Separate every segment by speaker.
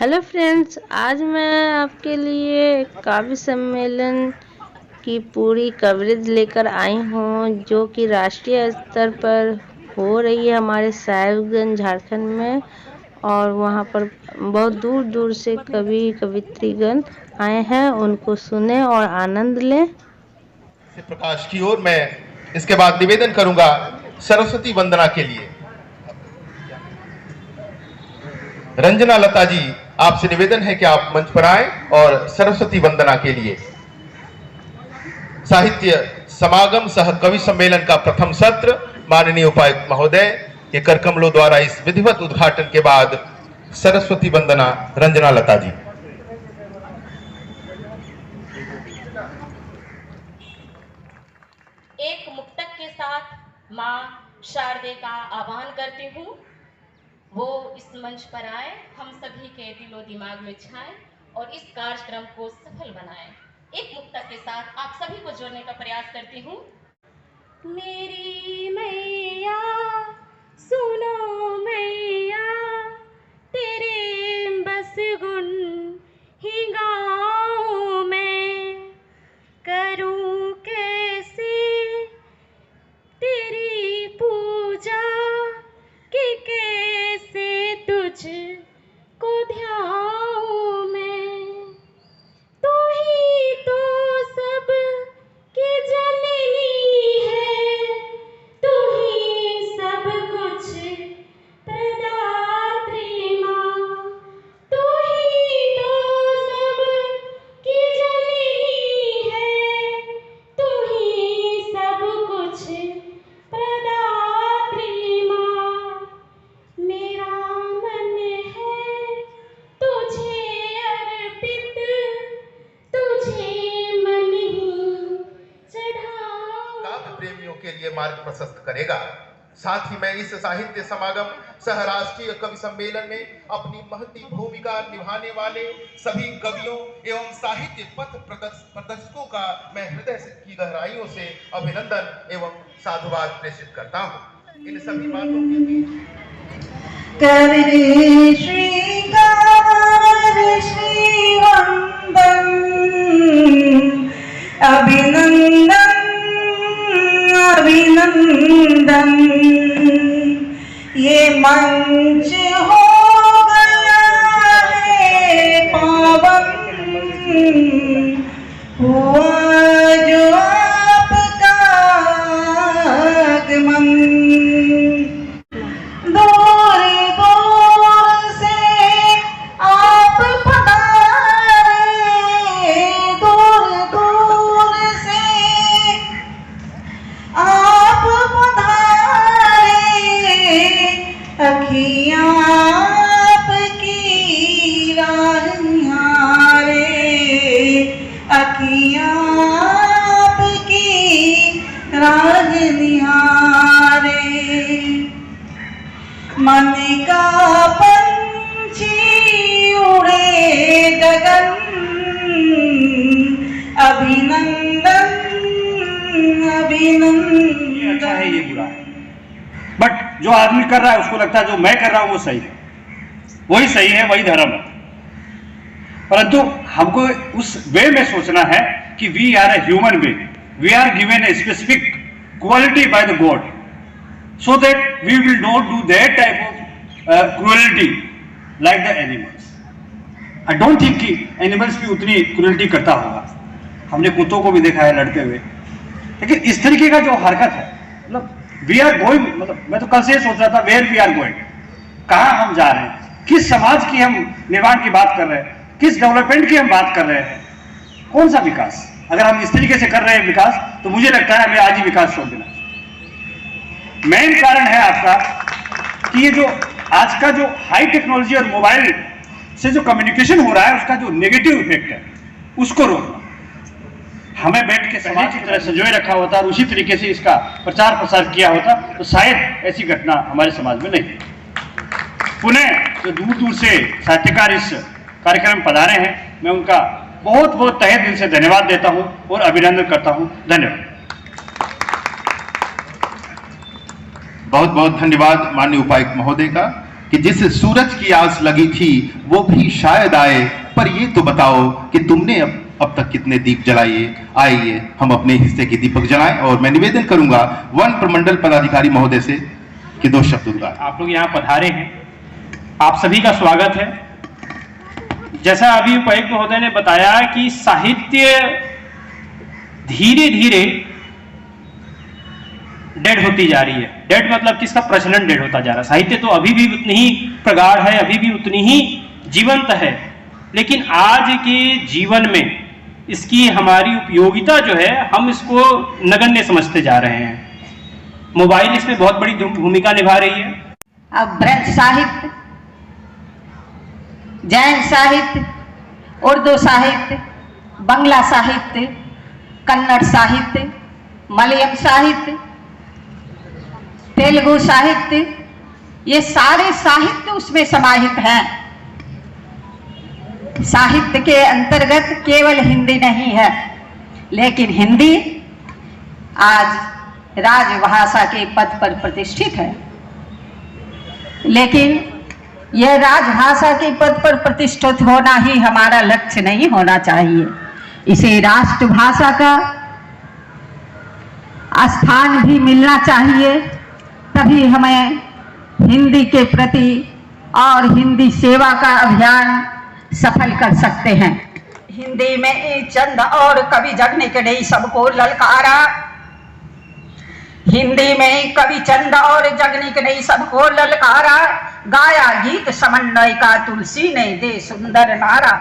Speaker 1: Hello friends, आज मैं आपके लिए काव्य सम्मेलन की पूरी कवरेज लेकर आई हूँ, जो कि राष्ट्रीय स्तर पर हो रही है हमारे साहिबगंज झारखंड में। और वहाँ पर बहुत दूर दूर से कवि कवित्रीगण आए हैं, उनको सुने और आनंद लें।
Speaker 2: प्रकाश की ओर मैं इसके बाद निवेदन करूंगा सरस्वती वंदना के लिए। रंजना लता जी, आपसे निवेदन है कि आप मंच पर आए और सरस्वती वंदना के लिए साहित्य समागम सह कवि सम्मेलन का प्रथम सत्र माननीय उपायुक्त महोदय के करकमलों द्वारा इस विधिवत उद्घाटन के बाद सरस्वती वंदना रंजना लता जी।
Speaker 3: एक मुक्तक के साथ मां शारदे का आह्वान करती हूँ, वो इस मंच पर आए, हम सभी के दिलो दिमाग में छाए और इस कार्यक्रम को सफल बनाएं। एक मुक्तक के साथ आप सभी को जोड़ने का प्रयास करती हूँ। मेरी मैया सुनो मैया, तेरे बस गुण ही गाऊं मैं, करूं कैसे तेरी पूजा कि कैसे तुझ को ध्याऊं मैं। तू ही तो सब की जननी है, तू ही सब कुछ प्रदात्री माँ। तू ही तो सब की जननी है, तू ही सब कुछ प्रदात्री माँ। मेरा मन है तुझे अर्पित, तुझे मन ही चढ़ाऊं।
Speaker 2: काव्य प्रेमियों के लिए मार्ग प्रशस्त करेगा। साथ ही मैं इस साहित्य समागम सह राष्ट्रीय कवि सम्मेलन में अपनी महती भूमिका निभाने वाले सभी कवियों एवं साहित्य पथ प्रदर्शकों का मैं हृदय की गहराइयों से अभिनंदन एवं साधुवाद प्रेषित करता हूँ। इन सभी बातों के बीच
Speaker 4: कवि श्री वंदन अभिनंदन अभिनंदन। ये मंच हो गया है पावन, हुआ जो आपका आगमन। दूर दूर से आप पधारे, दूर दूर से आप पधारे, अखियाँ आपकी राह निहारे, अखियाँ आपकी राह निहारे। मन का पंछी उड़े गगन, अभिनंदन अभिनंदन।
Speaker 5: ये अच्छा है, ये बुरा है, बट जो आदमी कर रहा है उसको लगता है जो मैं कर रहा हूं वो सही है, वही सही है, वही धर्म है। परंतु हमको उस वे में सोचना है कि we are a human being, we are given a specific quality by the God, so that we will not do that type of cruelty like the animals. I don't think कि animals भी उतनी cruelty करता होगा। हमने कुत्तों को भी देखा है लड़ते हुए, लेकिन इस तरीके का जो हरकत है, मतलब we are going, मतलब मैं तो कल से सोच रहा था where we are going, कहाँ हम जा रहे हैं, किस समाज की हम निर्माण की बात कर रहे हैं, किस डेवलपमेंट की हम बात कर रहे हैं, कौन सा विकास। अगर हम इस तरीके से कर रहे हैं विकास, तो मुझे लगता है हमें आज ही विकास छोड़ देना। मेन कारण है आपका कि ये जो आज का जो हाई टेक्नोलॉजी और मोबाइल से जो कम्युनिकेशन हो रहा है, उसका जो नेगेटिव इफेक्ट है उसको रोकना। हमें बैठ के समाज की तरह संजोए रखा होता और उसी तरीके से इसका प्रचार प्रसार किया होता तो शायद ऐसी घटना हमारे समाज में नहीं। पुनः जो दूर दूर से साहित्यकार इस कार्यक्रम में पधारे हैं, मैं उनका बहुत बहुत तहे दिल से धन्यवाद देता हूं और अभिनंदन करता हूं। धन्यवाद।
Speaker 2: बहुत बहुत धन्यवाद माननीय उपायुक्त महोदय का कि जिस सूरज की आस लगी थी वो भी शायद आए, पर ये तो बताओ कि तुमने अब तक कितने दीप जलाए। आइए हम अपने हिस्से के दीपक जलाएं और मैं निवेदन करूंगा वन प्रमंडल पदाधिकारी महोदय से कि 2 शब्द उद्गार।
Speaker 5: आप लोग यहाँ पधारे हैं, आप सभी का स्वागत है। जैसा अभी उपायुक्त महोदय ने बताया कि साहित्य धीरे धीरे डेड होती जा रही है। डेड मतलब किसका? प्रचलन डेड होता जा रहा है। साहित्य तो अभी भी उतनी ही प्रगाढ़ है, अभी भी उतनी ही जीवंत है, लेकिन आज के जीवन में इसकी हमारी उपयोगिता जो है हम इसको नगण्य समझते जा रहे हैं। मोबाइल इसमें बहुत बड़ी भूमिका निभा रही है।
Speaker 6: अब ब्रज साहित्य, जैन साहित्य, उर्दू साहित्य, बंगला साहित्य, कन्नड़ साहित्य, मलयालम साहित्य, तेलुगु साहित्य, ये सारे साहित्य उसमें समाहित हैं। साहित्य के अंतर्गत केवल हिंदी नहीं है, लेकिन हिंदी आज राजभाषा के पद पर प्रतिष्ठित है। लेकिन यह राजभाषा के पद पर प्रतिष्ठित होना ही हमारा लक्ष्य नहीं होना चाहिए। इसे राष्ट्रभाषा का स्थान भी मिलना चाहिए, तभी हमें हिंदी के प्रति और हिंदी सेवा का अभियान सफल कर सकते हैं। हिंदी में चंद और कवि जगने के नहीं सबको ललकारा, हिंदी में कवि चंद और जगने के नहीं सबको ललकारा, गाया गीत समन्वय का तुलसी ने दे सुंदर नारा,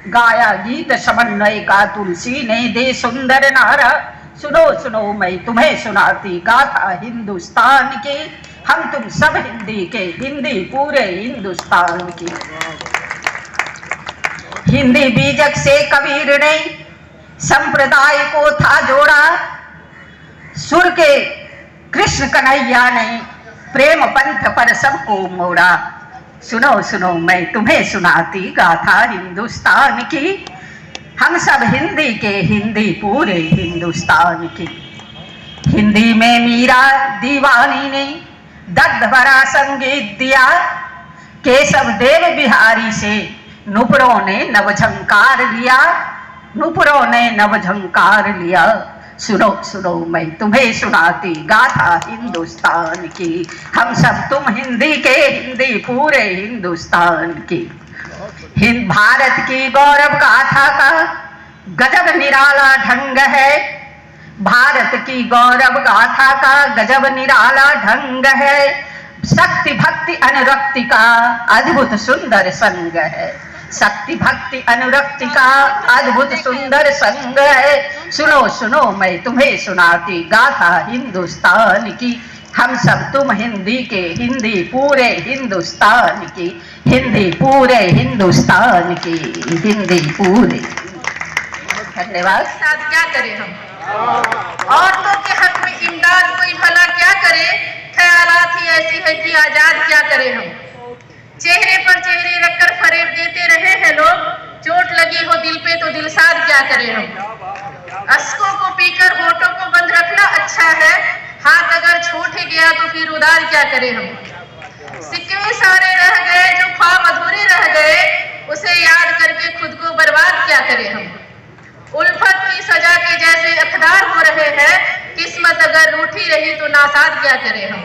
Speaker 6: गाया गीत समन्वय का तुलसी ने दे सुंदर नारा। सुनो सुनो मैं तुम्हें सुनाती गाथा हिंदुस्तान की, हम तुम सब हिंदी के, हिंदी पूरे हिंदुस्तान की। हिंदी बीजक से कबीर ने संप्रदाय को था जोड़ा, सुर के कृष्ण कन्हैया ने प्रेम पंथ पर सबको मोड़ा। सुनो सुनो मैं तुम्हें सुनाती गाथा हिंदुस्तान की, हम सब हिंदी के, हिंदी पूरे हिंदुस्तान की। हिंदी में मीरा दीवानी ने दर्द भरा संगीत दिया, केशव देव बिहारी से नुपुरों ने नवझंकार लिया, नुपुरों ने नवझंकार लिया। सुनो सुनो मैं तुम्हें सुनाती गाथा हिंदुस्तान की, हम सब तुम हिंदी के, हिंदी पूरे हिंदुस्तान की। हिंद भारत की गौरव गाथा का गजब निराला ढंग है, भारत की गौरव गाथा का गजब निराला ढंग है। शक्ति भक्ति अनुरक्ति का अद्भुत सुंदर संग है, शक्ति भक्ति अनुरक्ति का अद्भुत सुंदर संग है। सुनो सुनो मैं तुम्हें सुनाती गाथा हिंदुस्तान की, हम सब तुम हिंदी के, हिंदी पूरे हिंदुस्तान की, हिंदी पूरे हिंदुस्तान की, हिंदी पूरे। धन्यवाद।
Speaker 7: साथ क्या करें हम, औरतों के हक में इमदाद कोई भला क्या करे, ख्यालात ही ऐसी है कि आजाद क्या करें हम। चेहरे पर चेहरे रखकर फरेब देते रहे हैं लोग, चोट लगी हो दिल पे तो दिलसाद क्या करें हम। अश्कों को पीकर होठों को बंद रखना अच्छा है, हाथ अगर छूट ही गया तो फिर उधार क्या करें हम। सिक्के सारे रह गए जो ख्वाब अधूरे रह गए, उसे याद करके खुद को बर्बाद क्या करें हम। उल्फत की सजा के जैसे अखदार हो रहे हैं, किस्मत अगर रूठी रही तो नासाद क्या करें हम।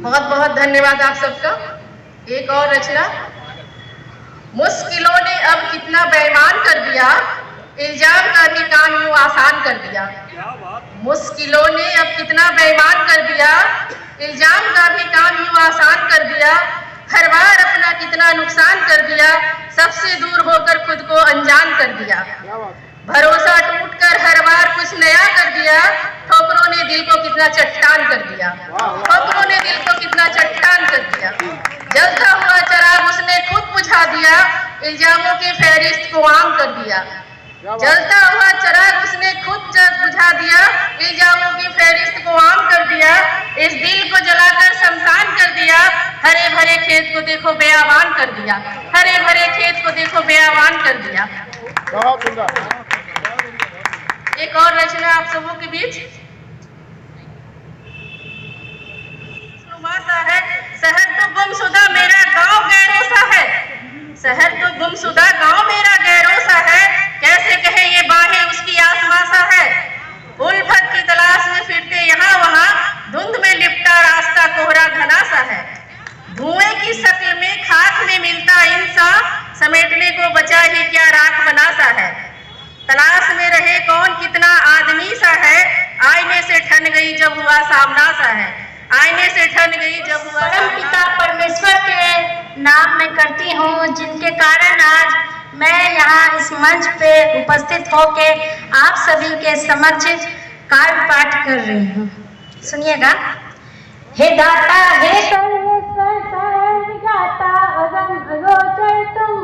Speaker 7: बहुत बहुत धन्यवाद आप सबका। एक और रचना। मुश्किलों ने अब कितना बेईमान कर दिया, इल्जाम का भी काम यूं आसान कर दिया। मुश्किलों ने अब कितना बेईमान कर दिया, इल्जाम का भी काम यूं आसान कर दिया। हर बार अपना कितना नुकसान कर दिया, सबसे दूर होकर खुद को अनजान कर दिया। भरोसा टूटकर हर बार कुछ नया कर दिया, ठोकरों ने दिल को कितना चट्टान कर दिया, ठोकरों ने दिल को कितना चट्टान कर दिया। जलता हुआ चिराग उसने खुद बुझा दिया, इल्जामों की फहरिस्त को आम कर दिया। जलता हुआ चिराग उसने खुद बुझा दिया, इल्जामों की फहरिस्त को आम कर दिया। इस दिल को जलाकर शमशान कर दिया, हरे भरे खेत को देखो बेआवान कर दिया, हरे भरे खेत को देखो बेआवान कर दिया। एक और रचना आप सबों के बीच। शहर तो गुमशुदा गांव मेरा गैरों सा है, कैसे कहे ये बाहें उसकी आसमां सा है। उल्फत की तलाश में फिरते यहाँ वहाँ, धुंध में लिपटा रास्ता कोहरा घना सा है। धुएं की शक्ल में खाक में मिलता इंसान, समेटने को बचा ही क्या राख बना सा है। तलाश में रहे कौन कितना आदमी सा है, आईने से ठन गई जब हुआ सामना सा है। आईने से ठन गई जब हुआ।
Speaker 8: परम पिता परमेश्वर के नाम मैं करती हूँ, जिनके कारण आज मैं यहाँ इस मंच पे उपस्थित होके आप सभी के समक्ष काव्य पाठ कर रही हूँ। सुनिएगा। हे दाता हे सर्वेश्वर सर्वज्ञाता अगम अगोचर तुम,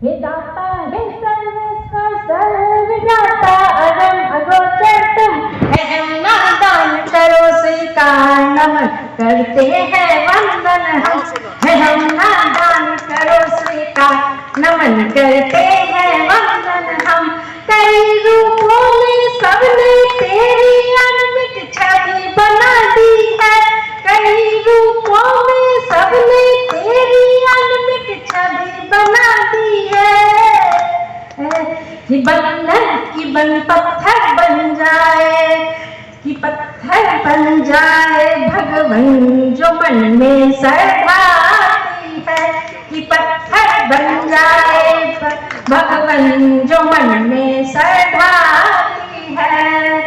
Speaker 8: हे दाता हे सर्वेश्वर सर्वज्ञाता अगम अगोचर तुम, अहम नादान करो स्वीकार नमन करते हैं वंदन हम नादान करो स्वीकार नमन करते हैं वंदन हम। कई रूपों में सबने तेरी अनमित छवि बना दी है, कई रूपों में सबने तेरी अनमित छवि बना दी है। कि बन पत्थर बन जाए, कि पत्थर बन जाए भगवन जो मन में श्रद्धा आती है, कि पत्थर बन जाए भगवन जो मन में श्रद्धा आती है।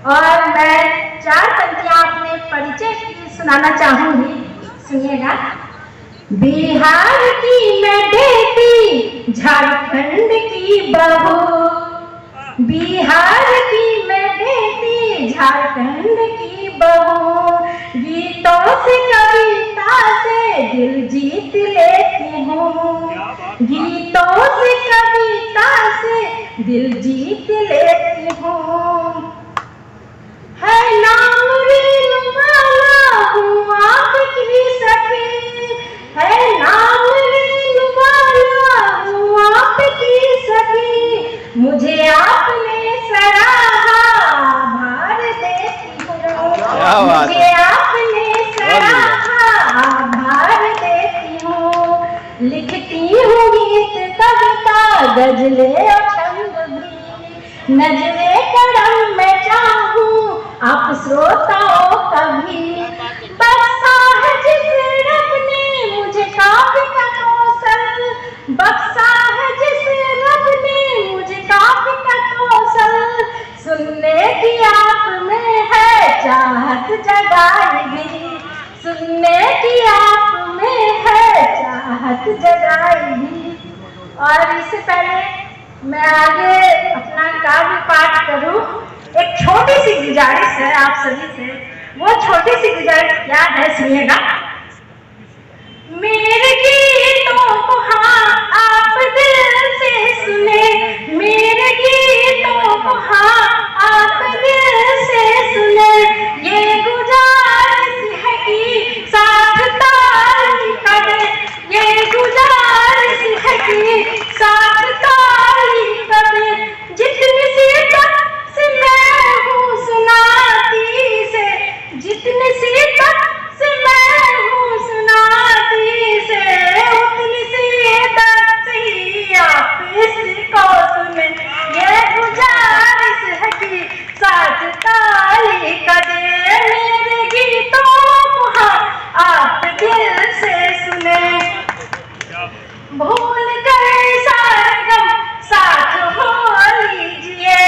Speaker 8: और मैं 4 पंक्तियां अपने परिचय की सुनाना चाहूंगी, सुनिएगा। बिहार की मैं बेटी झारखंड की बहू, बिहार की मैं बेटी झारखंड की बहू, गीतों से कविता से दिल जीत लेती हूँ, गीतों से कविता से दिल जीत लेती हूँ। है नाम रेणुमाला हूँ आपकी सखी, है नाम रेणुमाला हूँ आपकी सखी, मुझे आपने सराहा आभार देती हूँ, मुझे आपने सराहा आभार देती हूँ। लिखती हूँ गीत कविता गजले और छंद भी, नजरे कदम में चाहूँ आप श्रोताओं कभी। बख्शा है जिस रब ने मुझे काव्य का कौशल, बख्शा है जिस रब ने मुझे काव्य का कौशल, सुनने की आप में है चाहत जगाएगी, सुनने की आप में है चाहत जगाएगी। और इससे पहले मैं आगे अपना काव्य पाठ करूं, एक छोटी सी गुजारिश है आप सभी से। वो छोटी सी गुजारिश क्या है, सुनिएगा। मेरे गीतों को हाँ आप दिल से सुने, मेरे गीतों को हाँ आप दिल से सुने, ये गुजारिश है कि साथ ताली करें, ये गुजारिश है कि साथ ताली करें। जितनी शिद्दत से मैं हूँ सुनाती से, जितनी शिद्दत से मैं हूँ सुनाती से, उतनी शिद्दत से ही आप इसको सुने। ये गुजारिश है कि साथ ताली करें, मेरे गीतों को हाँ आप दिल से सुने। भूल गए सरगम साथ हो लीजिए,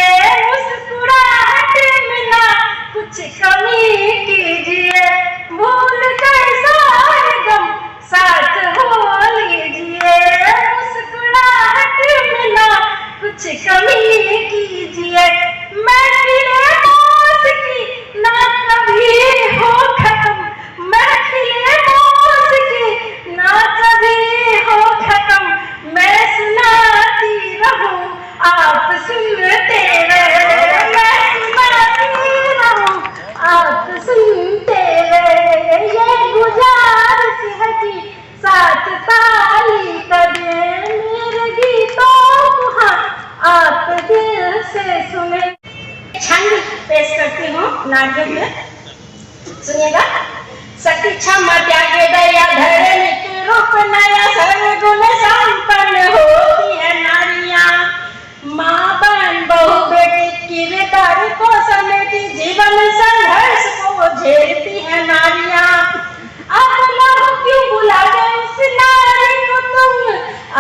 Speaker 8: मुस्कुराहट में ना कुछ कमी कीजिए। भूल गए सरगम साथ हो लीजिए, मुस्कुराहट में ना कुछ कमी कीजिए। महफिले मौसिकी ना कभी हो खत्म, महफिले मौसिकी ना कभी हो खत्म, मैं सुनाती रहूं आप सुनते रहे, मैं सुनाती रहूं आप सुनते रहे। ये गुजारिश है कि साथ ताली करें, मेरे गीतों को हाँ आप दिल से सुने। छंद पेश करती हूँ नाट्य में, सुनिएगा। सती क्षमा त्यागे दया धरे रूप नया सर्वगुण संपन्न होती है नारियां। माँ बहन बहू बेटी किरदार को समेटी जीवन संघर्ष को झेलती है नारियां। अब लोग क्यों बुलाते उस नारी को तुम,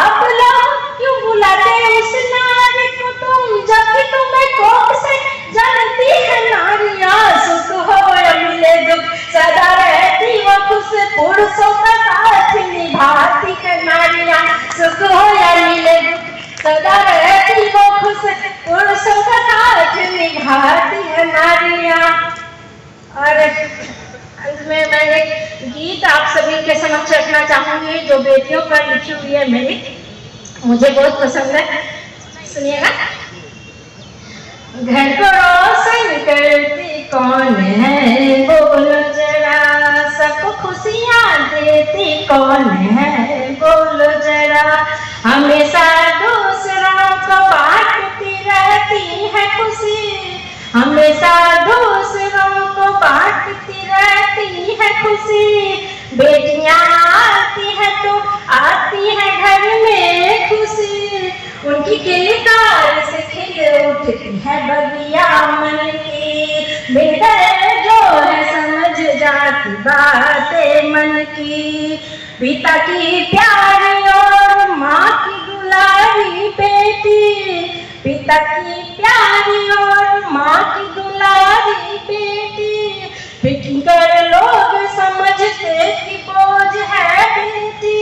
Speaker 8: अब लोग क्यों बुलाते उस नारी को तुम, जबकि तुम्हें कोख से जानती है नारियां। सुख हो या मिले दुख सदा रहती वो खुश, पुरुषों का साथ निभाती है नारियां। सुख हो या मिले दुख सदा रहती वो खुश, पुरुषों का साथ निभाती है नारियां। और अंत में मैं एक गीत आप सभी के समक्ष रखना चाहूंगी जो बेटियों पर लिखी हुई है मेरी, मुझे बहुत पसंद है, सुनिएगा। घर को रोशन करती कौन है बोलो जरा, सबको खुशियाँ देती कौन है बोलो जरा, हमेशा दूसरों को बांटती रहती है खुशी, हमेशा दूसरों को बांटती रहती है खुशी। बेटियां आती है तो आती है घर में खुशी, उनकी किलकार से खिल उठती है बगिया मन की। बेटा जो है समझ जाती बातें मन की, पिता की प्यारी और माँ की दुलारी बेटी, पिता की प्यारी और माँ की दुलारी बेटी। फिक्र लोग समझते कि बोझ है बेटी,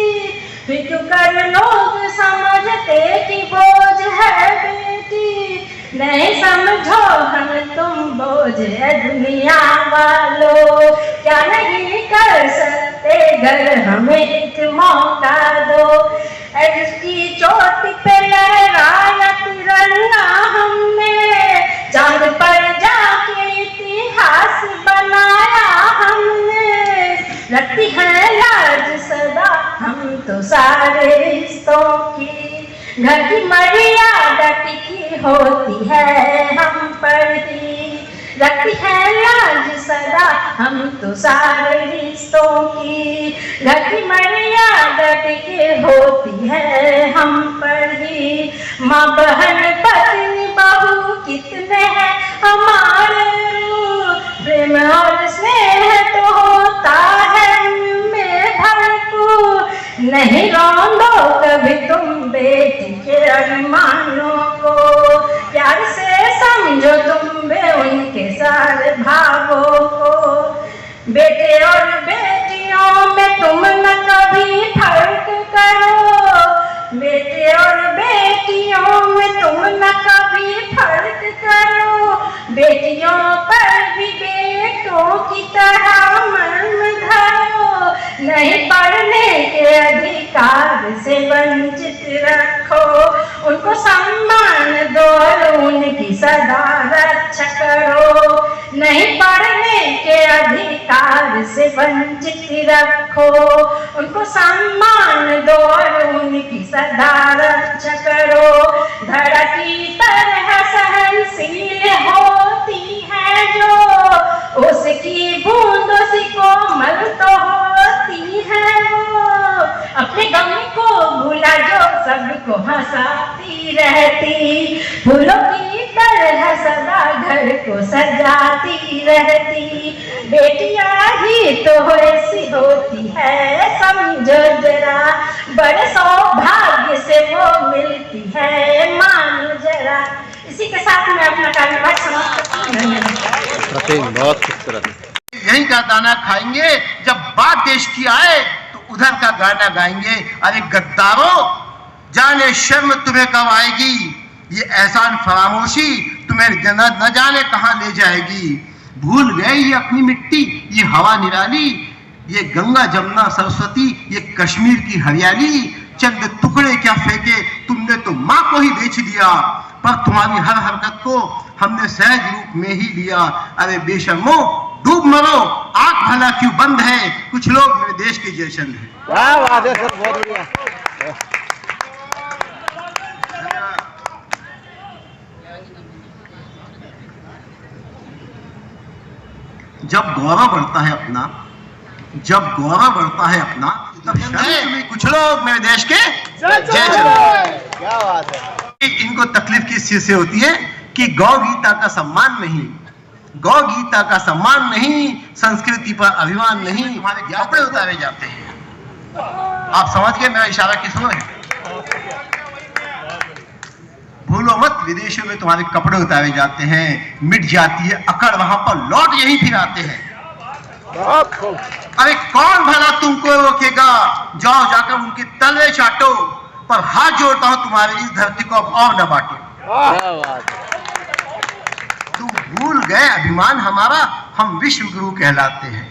Speaker 8: फिक्र लोग समझते कि बोझ है बेटी। नहीं समझो हम तुम बोझ है दुनिया वालों, क्या नहीं कर सकते घर हमें एक मौका दो। की चोटी पे लहराया तिरंगा हमने, चांद पर जाके इतिहास बनाया हमने। लगती है लाज सदा हम तो सारे रिश्तों की, घर की मर्यादा टिकी होती है हम पर ही। लगती है लाज सदा हम तो सारे रिश्तों की, घर की मर्यादा टिकी होती है हम पर ही। माँ बहन पत्नी बहू कितने हैं हमारे, प्रेम और स्नेह तो होता है उनमें भरपूर। नहीं रोंदो कभी तुम बेटी के अरमानों को, प्यार से समझो तुम बे उनके सारे भावों को। बेटे और बेटियों में तुम न कभी फर्क करो, बेटे और बेटियों में तुम न कभी फर्क करो। बेटियों पर भी बेटों की तरह मर्म धरो, नहीं पढ़ने के अधिकार से वंचित रखो। उनको सम्मान दो और उनकी सदा रक्षा करो, नहीं पढ़ने के अधिकार से वंचित रखो। उनको सम्मान दो और उनकी सदा रक्षा करो। धरा की तरह सहनशील होती है जो, उसकी बूंद सी कोमल तो होती है वो। अपने गम को भूला जो सबको हंसाती रहती, फूलों की तरह सदा घर को सजाती रहती। बेटियां ही तो ऐसी होती है समझो जरा, बड़े सौभाग्य से वो मिलती है मानो जरा। इसी के साथ मैं अपना कार्यक्रम समाप्त करती हूँ।
Speaker 2: बहुत खूबसूरत। यही का दाना खाएंगे, जब बात देश की आए तो उधर का गाना गाएंगे। अरे गद्दारों, जाने शर्म तुम्हें कब आएगी, ये एहसान फरामोशी तुम्हें न जाने कहां ले जाएगी। भूल गए ये अपनी मिट्टी, ये हवा निराली, ये गंगा जमुना सरस्वती, ये कश्मीर की हरियाली। चंद टुकड़े क्या फेंके तुमने तो माँ को ही बेच दिया, पर तुम्हारी हर हरकत को हमने सहज रूप में ही लिया। अरे बेशर्मो, डूब मरो, आंख भला क्यों बंद है, कुछ लोग मेरे देश के जैसन है।
Speaker 9: वाह वाह सर, बहुत बढ़िया।
Speaker 2: जब गौरव बढ़ता है अपना, जब गौरव बढ़ता है अपना, कुछ लोग मेरे देश के जय जवान।
Speaker 9: क्या बात है।
Speaker 2: इनको तकलीफ किस चीज से होती है कि गौ गीता का सम्मान नहीं, गौ गीता का सम्मान नहीं, संस्कृति पर अभिमान नहीं, हमारे कपड़े उतारे जाते हैं। आप समझ गए मेरा इशारा किसमें है? भूलो मत, विदेशों में तुम्हारे कपड़े उतारे जाते हैं, मिट जाती है अकड़, वहां पर लौट यही फिर आते हैं। अरे कौन भला तुमको रोकेगा, जाओ जाकर उनके तलवे चाटो, पर हाथ जोड़ता हूं तुम्हारे इस धरती को अब और न बांटो।
Speaker 9: क्या बात है।
Speaker 2: तुम भूल गए अभिमान हमारा, हम विश्व गुरु कहलाते हैं।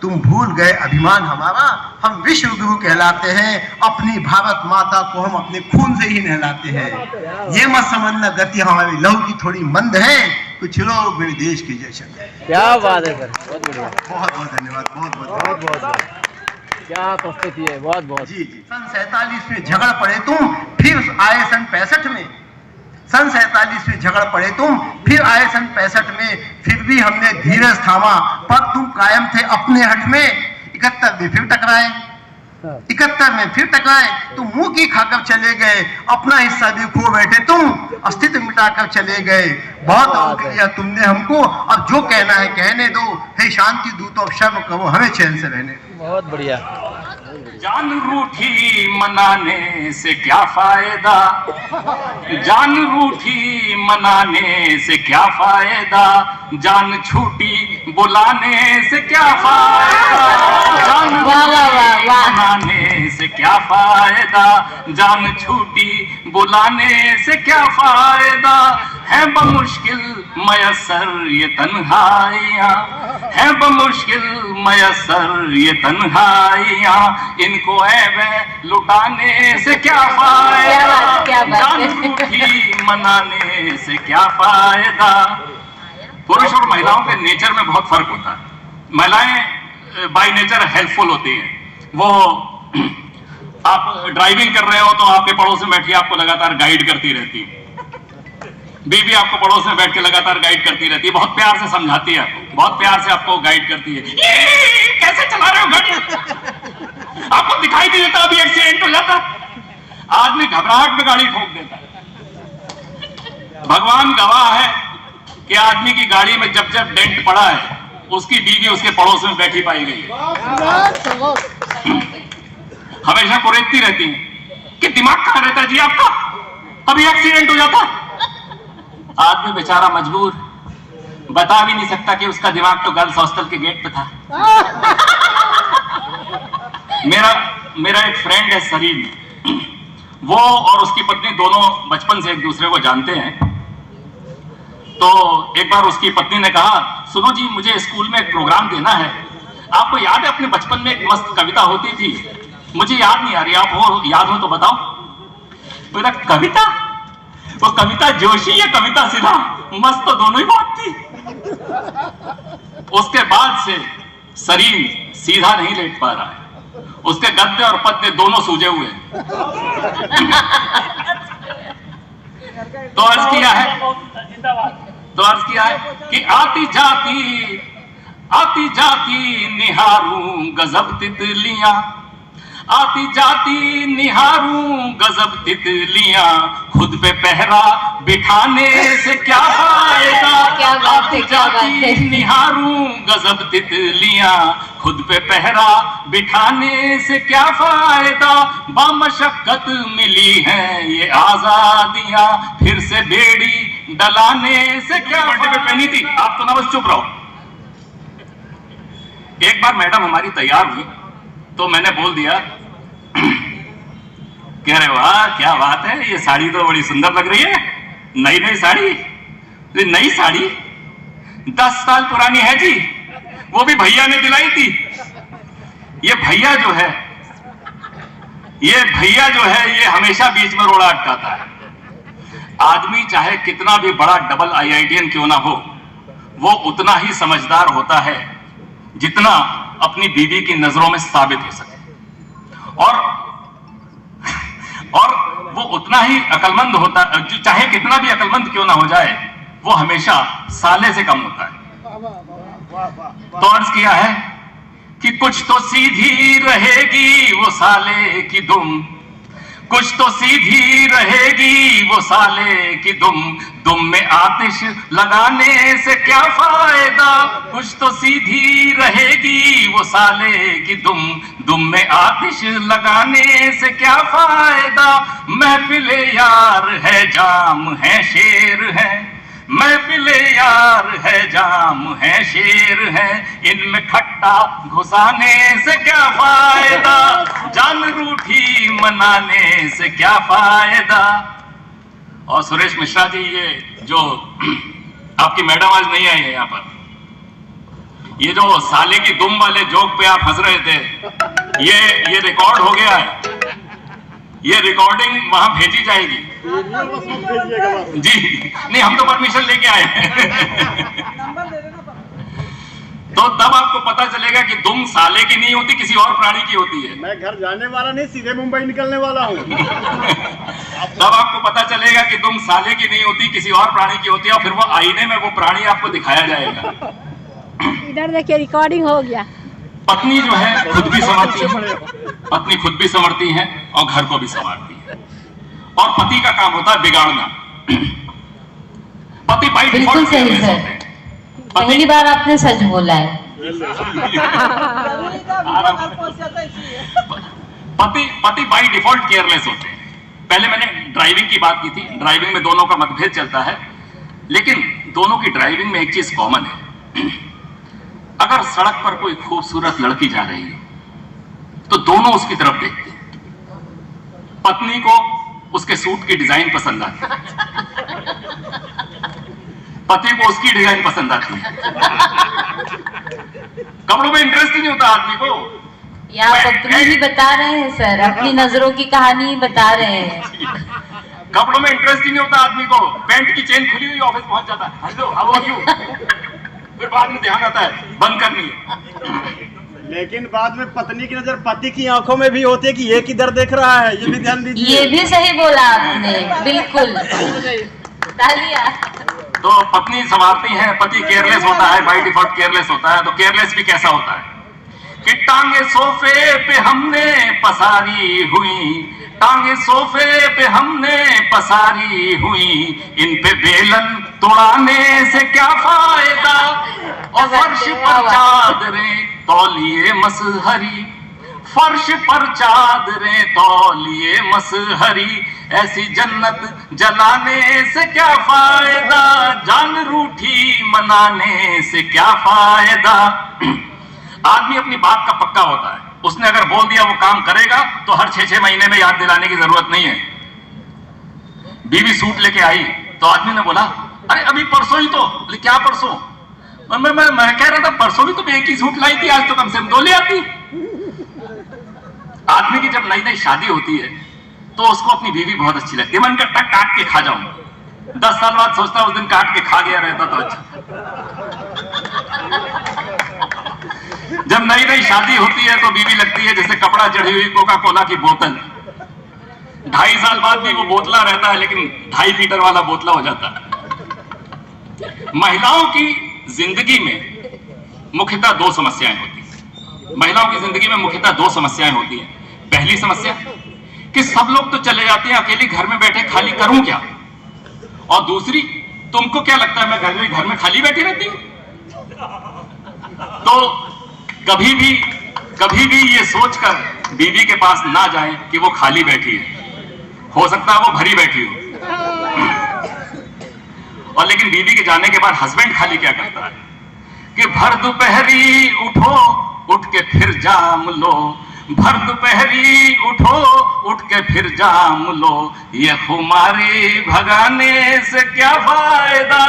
Speaker 2: तुम भूल गए अभिमान हमारा, हम विश्व गुरु कहलाते हैं। अपनी भारत माता को हम अपने खून से ही नहलाते हैं। ये मत समझना गति हमारी लहू की थोड़ी मंद है, कुछ लोग मेरे देश के जैसे।
Speaker 9: क्या बात है सर, बहुत बढ़िया।
Speaker 2: बहुत बहुत धन्यवाद, बहुत बहुत
Speaker 9: बहुत बहुत क्या प्रस्तुति है, बहुत बहुत।
Speaker 2: जी जी। सन 47 में झगड़ पड़े तुम, फिर आए सन 65 में। सन 47 में झगड़ पड़े तुम, फिर आए सन 65 में, फिर भी हमने धीरज थामा, पर तुम कायम थे अपने हट में। 71 में फिर टकराए, 71 में फिर टकराए, तुम मुंह की खाकर चले गए, अपना हिस्सा भी खो बैठे तुम, अस्तित्व मिटाकर चले गए। बहुत रोक लिया तुमने हमको, अब जो कहना है कहने दो, हे शांति दूतो अब शर्म करो, हमें चैन से रहने दो।
Speaker 9: बहुत बढ़िया।
Speaker 5: जान रूठी मनाने से क्या फायदा, जान रूठी मनाने से क्या फायदा, जान छूटी बुलाने से क्या फायदा, जान रूठी मनाने से क्या फायदा, जान छूटी बुलाने से क्या फायदा। है बमुश्किल मयसर ये तन्हाइयाँ, है बमुश्किल मयसर ये तन्हाइयाँ, इनको ऐब लुटाने से क्या फायदा, जान रूठी मनाने से क्या फायदा। पुरुष और महिलाओं के नेचर में बहुत फर्क होता है। महिलाएं बाय नेचर हेल्पफुल होती हैं। वो आप ड्राइविंग कर रहे हो तो आपके पड़ोस में बैठी आपको लगातार गाइड करती रहती है, बीबी आपको पड़ोस में बैठ के लगातार गाइड करती रहती है, बहुत प्यार से समझाती है आपको, बहुत प्यार से आपको गाइड करती है। कैसे चला रहे हो गाड़ी, आपको दिखाई नहीं देता अभी एक्सीडेंट हो जाता, आदमी घबराहट में गाड़ी ठोक देता है। भगवान गवाह है कि आदमी की गाड़ी में जब जब डेंट पड़ा है, उसकी बीवी उसके पड़ोस में बैठी पाई गई है। हमेशा कुरेदती रहती है कि दिमाग कहां रहता है जी आपका, अभी एक्सीडेंट हो जाता। आदमी बेचारा मजबूर, बता भी नहीं सकता कि उसका दिमाग तो गर्ल्स हॉस्टल के गेट पे था। मेरा एक फ्रेंड है सरीन, वो और उसकी पत्नी दोनों बचपन से एक दूसरे को जानते हैं। तो एक बार उसकी पत्नी ने कहा, सुनो जी मुझे स्कूल में एक प्रोग्राम देना है, आपको याद है अपने बचपन में एक मस्त कविता होती थी, मुझे याद नहीं आ रही, आप हो याद हो तो बताओ। मेरा कविता, वो कविता जोशी या कविता सिन्हा, मस्त तो दोनों ही बात थी। उसके बाद से सरीन सीधा नहीं लेट पा रहा है, उसके गद्दे और पत्ते दोनों सूजे हुए हैं। तो अर्ज किया है कि आती जाती निहारूं गजब तितलियां, आती जाती निहारूं गजब तितलियां, खुद पे पहरा बिठाने से क्या फायदा। आती जाती निहारूं गजब तितलियां, खुद पे पहरा बिठाने से क्या फायदा। बामशक्कत मिली हैं ये आजादियां, फिर से बेड़ी डलाने से क्या। बर्थडे पे पहनी थी, आप तो ना बस चुप रहो। एक बार मैडम हमारी तैयार हुई तो मैंने बोल दिया, कह रहे वाह क्या बात है, ये साड़ी तो बड़ी सुंदर लग रही है, नई साड़ी। नई साड़ी 10 साल पुरानी है जी, वो भी भैया ने दिलाई थी। ये भैया जो है ये हमेशा बीच में रोड़ा अटकाता है। आदमी चाहे कितना भी बड़ा डबल IITian क्यों ना हो, वो उतना ही समझदार होता है जितना अपनी बीवी की नजरों में साबित हो सके, और वो उतना ही अकलमंद होता, चाहे कितना भी अकलमंद क्यों ना हो जाए, वो हमेशा साले से कम होता है। तो अर्ज किया है कि
Speaker 10: कुछ तो सीधी रहेगी वो साले की दुम, कुछ तो सीधी रहेगी वो साले की दुम में आतिश लगाने से क्या फायदा, कुछ तो सीधी रहेगी वो साले की दुम में आतिश लगाने से क्या फायदा। महफिले यार है जाम है शेर है, महफिले यार है जाम है शेर है, इनमें खट्टा घुसाने से क्या फायदा, जान रूठी मनाने से क्या फायदा। और सुरेश मिश्रा जी, ये जो आपकी मैडम आज नहीं आई है यहाँ पर, ये जो साले की दुम वाले जोक पे आप हंस रहे थे, ये रिकॉर्ड हो गया है, ये रिकॉर्डिंग वहां भेजी जाएगी जी। नहीं, हम तो परमिशन लेके आए हैं तो तब आपको पता चलेगा कि दुम साले की नहीं होती, किसी और प्राणी की होती है।
Speaker 11: मैं घर जाने वाला नहीं, सीधे मुंबई निकलने वाला हूँ
Speaker 10: तब आपको पता चलेगा कि दुम साले की नहीं होती, किसी और प्राणी की होती है, और फिर वो आईने में वो प्राणी आपको दिखाया जाएगा।
Speaker 12: इधर देखिए, रिकॉर्डिंग हो गया।
Speaker 10: पत्नी जो है खुद भी संवरती है, पत्नी खुद भी संवरती है और घर को भी संवारती है, और पति का काम होता है बिगाड़ना। पति बाई
Speaker 13: बिल्कुल सही सर, पहली बार आपने सच बोला है।
Speaker 10: पति बाई डिफॉल्ट केयरलेस होते हैं। पहले मैंने ड्राइविंग की बात की थी, ड्राइविंग में दोनों का मतभेद चलता है, लेकिन दोनों की ड्राइविंग में एक चीज कॉमन है। अगर सड़क पर कोई खूबसूरत लड़की जा रही है तो दोनों उसकी तरफ देखते हैं। पत्नी को उसके सूट की डिजाइन पसंद आती है, पति को उसकी डिजाइन पसंद आती है। कपड़ों में इंटरेस्ट ही नहीं होता आदमी को।
Speaker 13: ये आप अपनी ही बता रहे हैं सर, अपनी नजरों की कहानी ही बता रहे हैं।
Speaker 10: कपड़ों में इंटरेस्ट ही नहीं होता आदमी को। पैंट की चेन खुली हुई ऑफिस पहुंच जाता है, हेलो हाउ आर यू, फिर बाद में ध्यान आता है बंद करनी है।
Speaker 11: लेकिन बाद में पत्नी की नजर पति की आंखों में भी होती है कि ये किधर देख रहा है, ये भी ध्यान दीजिए।
Speaker 13: ये भी सही बोला आपने, बिल्कुल। तालियां।
Speaker 10: तो पत्नी संवारती है, पति केयरलेस होता है, बाय डिफॉल्ट केयरलेस होता है। तो केयरलेस भी कैसा होता है कि टांगे सोफे पे हमने पसारी हुई, टांगे सोफे पे हमने पसारी हुई, इन पे बेलन तोड़ाने से क्या फायदा, और फर्श पर चादरें तौलिए मसहरी, फर्श पर चादरें तौलिए मसहरी, ऐसी जन्नत जलाने से क्या फायदा, जान रूठी मनाने से क्या फायदा। आदमी अपनी बात का पक्का होता है, उसने अगर बोल दिया वो काम करेगा तो हर 6-6 महीने में याद दिलाने की जरूरत नहीं है। बीवी सूट लेके आई तो आदमी ने बोला, अरे अभी परसों ही तो। क्या परसों? मैं कह रहा था परसों भी तो एक ही सूट लाई थी, आज तो कम से कम 2 ले आती। आदमी की जब नई नई शादी होती है तो उसको अपनी बीवी बहुत अच्छी लगती है। मन करता काट के खा जाऊं। 10 साल बाद सोचता उस दिन काट के खा गया रहता तो अच्छा। जब नई नई शादी होती है तो बीवी लगती है जैसे कपड़ा चढ़ी हुई कोका कोला की बोतल। 2.5 साल बाद भी वो बोतला रहता है, लेकिन 2.5 लीटर वाला बोतला हो जाता है। महिलाओं की जिंदगी में मुख्यतः 2 समस्याएं होती हैं। महिलाओं की जिंदगी में मुख्यतः 2 समस्याएं होती हैं। पहली समस्या कि सब लोग तो चले जाते हैं, अकेली घर में बैठे खाली करूं क्या, और दूसरी, तुमको क्या लगता है मैं घर में खाली बैठी रहती हूं। तो कभी भी ये सोचकर बीवी के पास ना जाएं कि वो खाली बैठी है, हो सकता है वो भरी बैठी हो। और लेकिन बीवी के जाने के बाद हस्बैंड खाली क्या करता है कि भर दोपहरी उठो उठ के फिर जाम लो, भर दोपहरी उठो उठ के फिर जाम लो, ये खुमारी भगाने से क्या फायदा,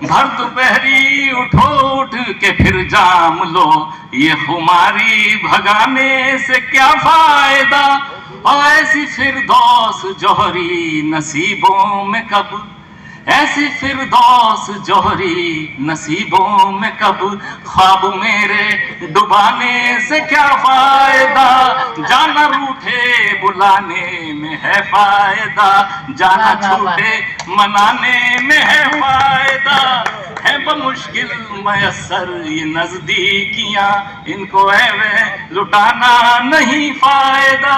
Speaker 10: भर दोपहरी उठो उठ के फिर जाम लो, ये खुमारी भगाने से क्या फायदा। और ऐसी फिरदौस जोहरी नसीबों में कब, ऐसी फिरदौस जोहरी नसीबों में कब ख्वाब मेरे डुबाने से क्या फायदा, जाना रूठे बुलाने में है फायदा, जाना छूटे मनाने में है फायदा, है बमुश्किल मयसर ये नजदीकियां, इनको ऐवे लुटाना नहीं फायदा।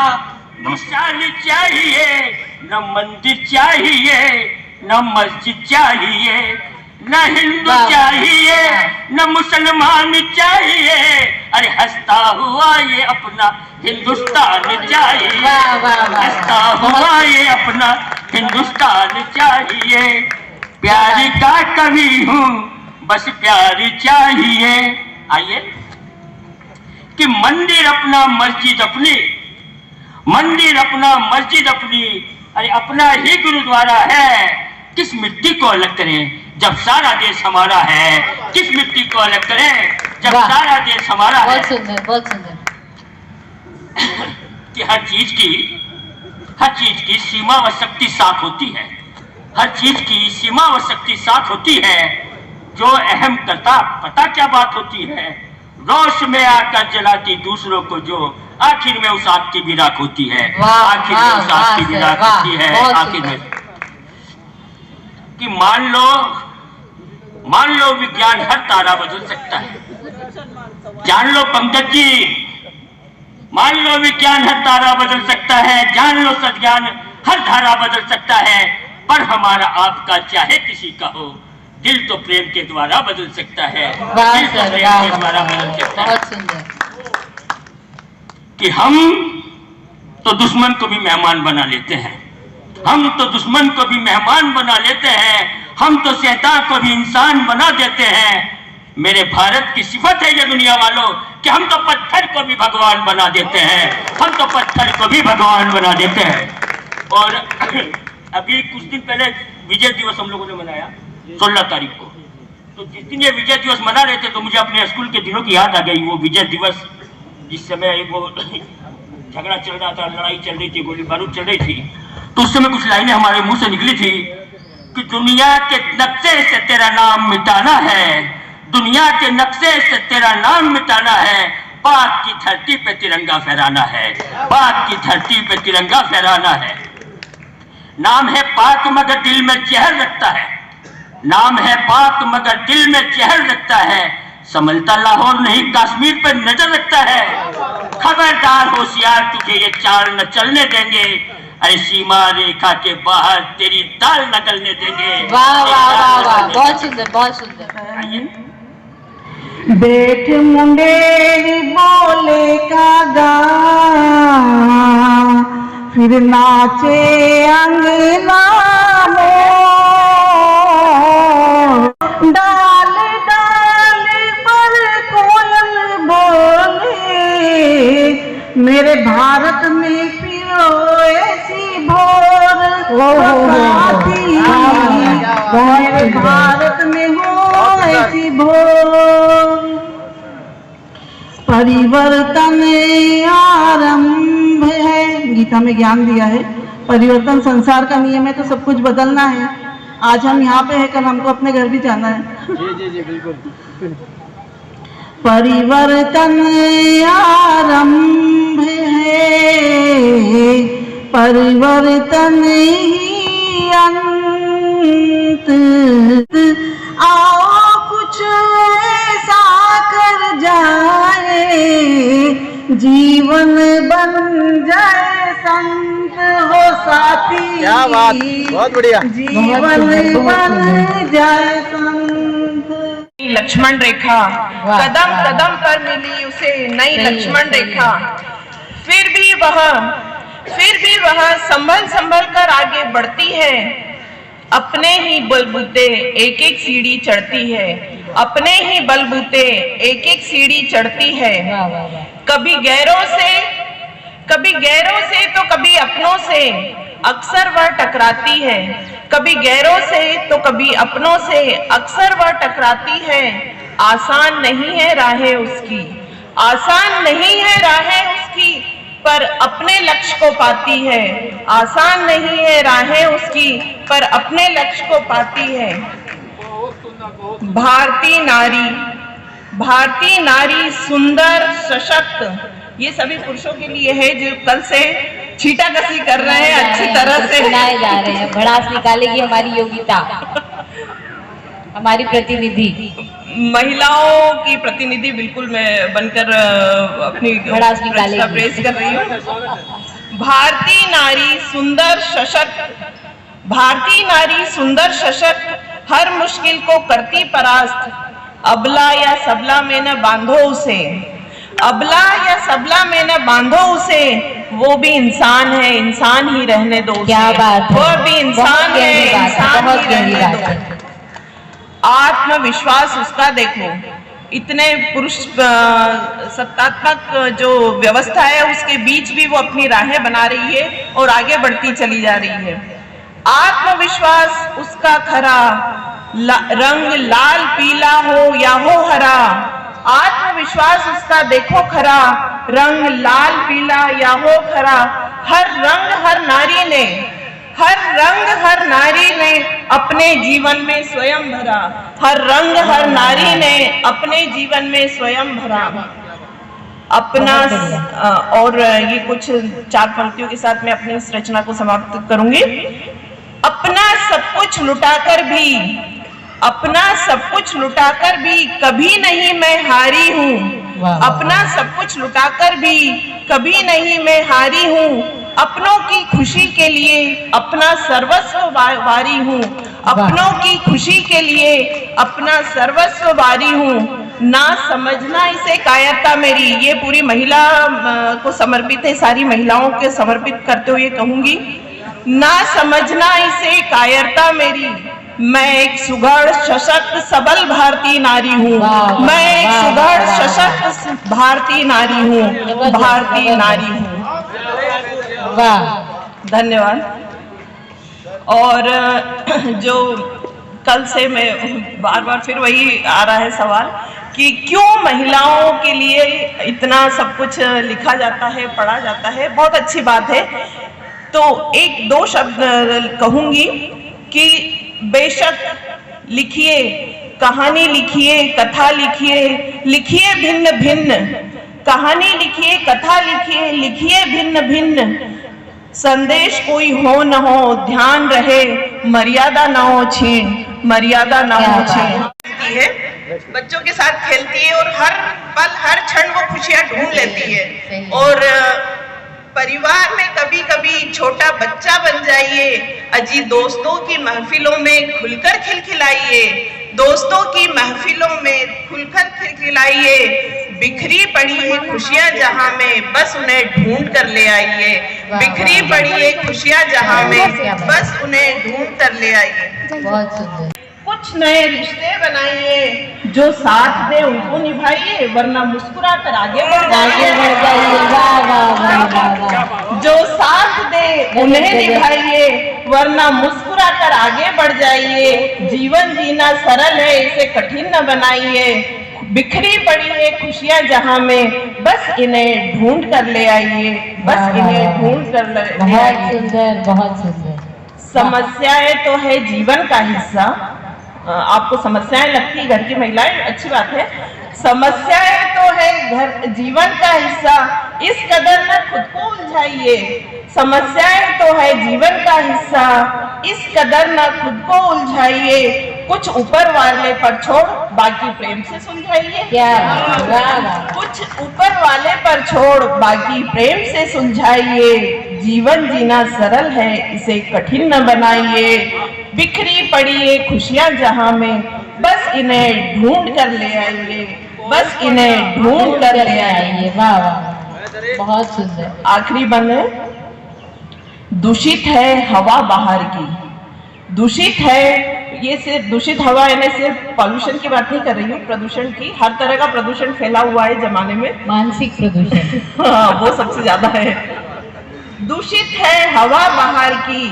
Speaker 14: निशान चाहिए न मंदिर चाहिए न मस्जिद चाहिए न हिंदू चाहिए न मुसलमान चाहिए, अरे हंसता हुआ ये अपना हिंदुस्तान चाहिए, हंसता हुआ ये अपना हिंदुस्तान चाहिए। प्यारी का कवि हूँ बस प्यारी चाहिए। आइए कि मंदिर अपना मस्जिद अपनी, मंदिर अपना मस्जिद अपनी, अरे अपना ही गुरुद्वारा है, किस मिट्टी को अलग करें जब सारा देश हमारा है, किस मिट्टी को अलग करें जब सारा देश हमारा है।
Speaker 13: बहुत सुंदर, बहुत सुंदर।
Speaker 14: कि हर चीज की सीमा व शक्ति साथ होती है, हर चीज की सीमा व शक्ति साथ होती है, जो अहम करता पता क्या बात होती है, रोश में आकर जलाती दूसरों को जो, आखिर में उस आग की भी राख होती है, आखिर में उस आग की भी राख होती है, आखिर में। कि मान लो विज्ञान हर तारा बदल सकता है, जान लो पंकज जी, मान लो विज्ञान हर तारा बदल सकता है, जान लो सज्ञान हर धारा बदल सकता है, पर हमारा आपका चाहे किसी का हो, दिल तो प्रेम के द्वारा बदल सकता है, दिल तो प्रेम के द्वारा बदल सकता है। कि हम तो दुश्मन को भी मेहमान बना लेते हैं, हम तो दुश्मन को भी मेहमान बना लेते हैं, हम तो शैतान को भी इंसान बना देते हैं। मेरे भारत की सिफत है ये दुनिया वालों कि हम तो पत्थर को भी भगवान बना देते हैं, हम तो पत्थर को भी भगवान बना देते हैं। और अभी कुछ दिन पहले विजय दिवस हम लोगों ने मनाया 16 तारीख को, तो जिस दिन ये विजय दिवस मना रहे थे तो मुझे अपने स्कूल के दिनों की याद आ गई। वो विजय दिवस जिस समय वो झगड़ा चल रहा था, लड़ाई चल रही थी, गोली बारूद चल रही थी, तो उस समय कुछ लाइनें हमारे मुंह से निकली थी कि दुनिया के नक्शे से तेरा नाम मिटाना है, दुनिया के नक्शे से तेरा नाम मिटाना है, पाक की धरती पे तिरंगा फहराना है, पाक की धरती पे तिरंगा फहराना है। नाम है पाक मगर दिल में जहर रखता है, नाम है पाक मगर दिल में जहर रखता है, संभलता लाहौर नहीं कश्मीर पर नजर रखता है। खबरदार होशियार तुझे ये चाल न चलने देंगे, अरे सीमा रेखा के बाहर तेरी दाल न गलने देंगे।
Speaker 13: वाह वाह वाह वाह, बहुत सुंदर, बहुत सुंदर।
Speaker 4: बैठ मुंडेरी बोले का गा, फिर नाचे अंगना मोर, डाल डाल पर कोयल बोले, मेरे भारत में पिरो ऐसी भोर, मेरे भारत में हो ऐसी भोर। परिवर्तन आरंभ है, गीता में ज्ञान दिया है, परिवर्तन संसार का नियम है, तो सब कुछ बदलना है। आज हम यहाँ पे है, कल हमको अपने घर भी जाना है।
Speaker 9: जी जी बिल्कुल।
Speaker 4: परिवर्तन आरंभ है, परिवर्तन ही अंत, आओ कुछ ऐसा कर जाए, जीवन बन जाए संत हो साथी।
Speaker 9: क्या बात, बहुत बढ़िया।
Speaker 4: जीवन बन जाए संत।
Speaker 7: लक्ष्मण रेखा कदम कदम पर मिली उसे नई लक्ष्मण रेखा, फिर भी वह संभल संभल कर आगे बढ़ती है, अपने ही बलबूते एक एक सीढ़ी चढ़ती है, अपने ही बलबूते एक एक सीढ़ी चढ़ती है। कभी गैरों से तो कभी अपनों से अक्सर वह टकराती है, कभी गैरों से तो कभी अपनों से अक्सर वह टकराती है। आसान नहीं है राहें उसकी, आसान नहीं है राहें उसकी, पर अपने लक्ष्य को पाती है। आसान नहीं है राहें उसकी, पर अपने लक्ष्य को पाती है। भारतीय नारी सुंदर सशक्त, ये सभी पुरुषों के लिए है जो कल से छींटाकशी कर रहे हैं अच्छी तरह से
Speaker 13: सुनाए जा रहे हैं। भड़ास निकालेगी हमारी योगिता, हमारी प्रतिनिधि,
Speaker 7: महिलाओं की प्रतिनिधि बिल्कुल मैं बनकर अपनी
Speaker 13: भड़ास निकालेगी,
Speaker 7: प्रेस कर रही हूँ। भारतीय नारी सुंदर सशक्त, हर मुश्किल को करती परास्त। अबला या सबला में न बांधो उसे, अबला या सबला में न बांधो उसे, वो भी इंसान है, इंसान ही रहने दो।
Speaker 13: क्या बात है,
Speaker 7: वो भी इंसान है, इंसान ही रहने दो। आत्मविश्वास उसका देखो, इतने पुरुष सत्तात्मक जो व्यवस्था है उसके बीच भी वो अपनी राहें बना रही है और आगे बढ़ती चली जा रही है। आत्मविश्वास उसका खरा, रंग लाल पीला हो या हो हरा। आत्मविश्वास उसका देखो खरा, रंग लाल पीला या हो खरा। हर रंग हर नारी ने अपने जीवन में स्वयं भरा, हर रंग हर नारी ने अपने जीवन में स्वयं भरा। अपना और ये कुछ 4 पंक्तियों के साथ मैं अपनी इस रचना को समाप्त करूंगी। अपना सब कुछ लुटाकर भी कभी नहीं मैं हारी हूँ। अपना सब कुछ लुटाकर भी कभी नहीं मैं हारी हूँ। अपनों की खुशी के लिए अपना सर्वस्व वारी हूँ। अपनों की खुशी के लिए अपना सर्वस्व वारी हूँ। ना समझना इसे कायरता मेरी, ये पूरी महिला को समर्पित है, सारी महिलाओं के समर्पित करते हुए कहूंगी। ना समझना इसे कायरता मेरी, मैं एक सुघड़ सशक्त सबल भारतीय नारी हूँ। मैं एक सुघड़ सशक्त भारतीय नारी हूँ, भारतीय नारी हूँ। धन्यवाद। और जो कल से मैं बार फिर वही आ रहा है सवाल कि क्यों महिलाओं के लिए इतना सब कुछ लिखा जाता है, पढ़ा जाता है, बहुत अच्छी बात है। तो 1-2 शब्द कहूंगी कि बेशक लिखिए, कहानी लिखिए, कथा लिखिए भिन्न भिन्न, कहानी लिखिए, कथा लिखिए भिन्न भिन्न। संदेश कोई हो न हो, ध्यान रहे, मर्यादा न हो छीन, मर्यादा न हो छीन। बच्चों के साथ खेलती है और हर पल हर क्षण वो खुशियां ढूंढ लेती है। और परिवार में कभी कभी छोटा बच्चा बन जाइए, अजी दोस्तों की महफिलों में खुलकर खिलखिलाइए, दोस्तों की महफिलों में खुलकर खिलखिलाइए। बिखरी पड़ी है खुशियां जहां में, बस उन्हें ढूंढ कर ले आइए। बिखरी पड़ी है खुशियां जहां में, बस उन्हें ढूंढ कर ले आइए।
Speaker 13: बहुत सुंदर।
Speaker 7: कुछ नए रिश्ते बनाइए, जो साथ दे उनको निभाइए, वरना मुस्कुरा कर आगे बढ़ जाइए। जो साथ दे उन्हें निभाइए, वरना मुस्कुरा कर आगे बढ़ जाइए। जीवन जीना सरल है, इसे कठिन न बनाइए। बिखरी पड़ी है खुशियां जहां में, बस इन्हें ढूंढ कर ले आइए, बस इन्हें ढूंढ कर ले आइए।
Speaker 13: बहुत सुंदर, बहुत सुंदर।
Speaker 7: समस्याएं तो है जीवन का हिस्सा। आपको समस्याएं लगती है, घर की महिलाएं, अच्छी बात है। समस्याएं तो है घर जीवन का हिस्सा, इस कदर न खुद को उलझाइए। समस्याएं तो है जीवन का हिस्सा, इस कदर न खुद को उलझाइए। कुछ ऊपर वाले पर छोड़, बाकी प्रेम से सुलझाइए। कुछ ऊपर वाले पर छोड़, बाकी प्रेम से सुलझाइए। जीवन जीना सरल है, इसे कठिन न बनाइए। बिखरी पड़ी है खुशियां जहां में, बस इन्हें ढूंढ कर ले आइए, बस इन्हें ढूंढ कर ले आइए।
Speaker 13: वाह वाह, बहुत सुंदर।
Speaker 7: आखिरी बंद है। दूषित है हवा बाहर की, दूषित है, ये सिर्फ दूषित हवा यानी सिर्फ पॉल्यूशन की बात नहीं कर रही हूँ, प्रदूषण की। हर तरह का प्रदूषण फैला हुआ है जमाने में,
Speaker 13: मानसिक प्रदूषण
Speaker 7: हाँ, वो सबसे ज्यादा है। दूषित है हवा बाहर की,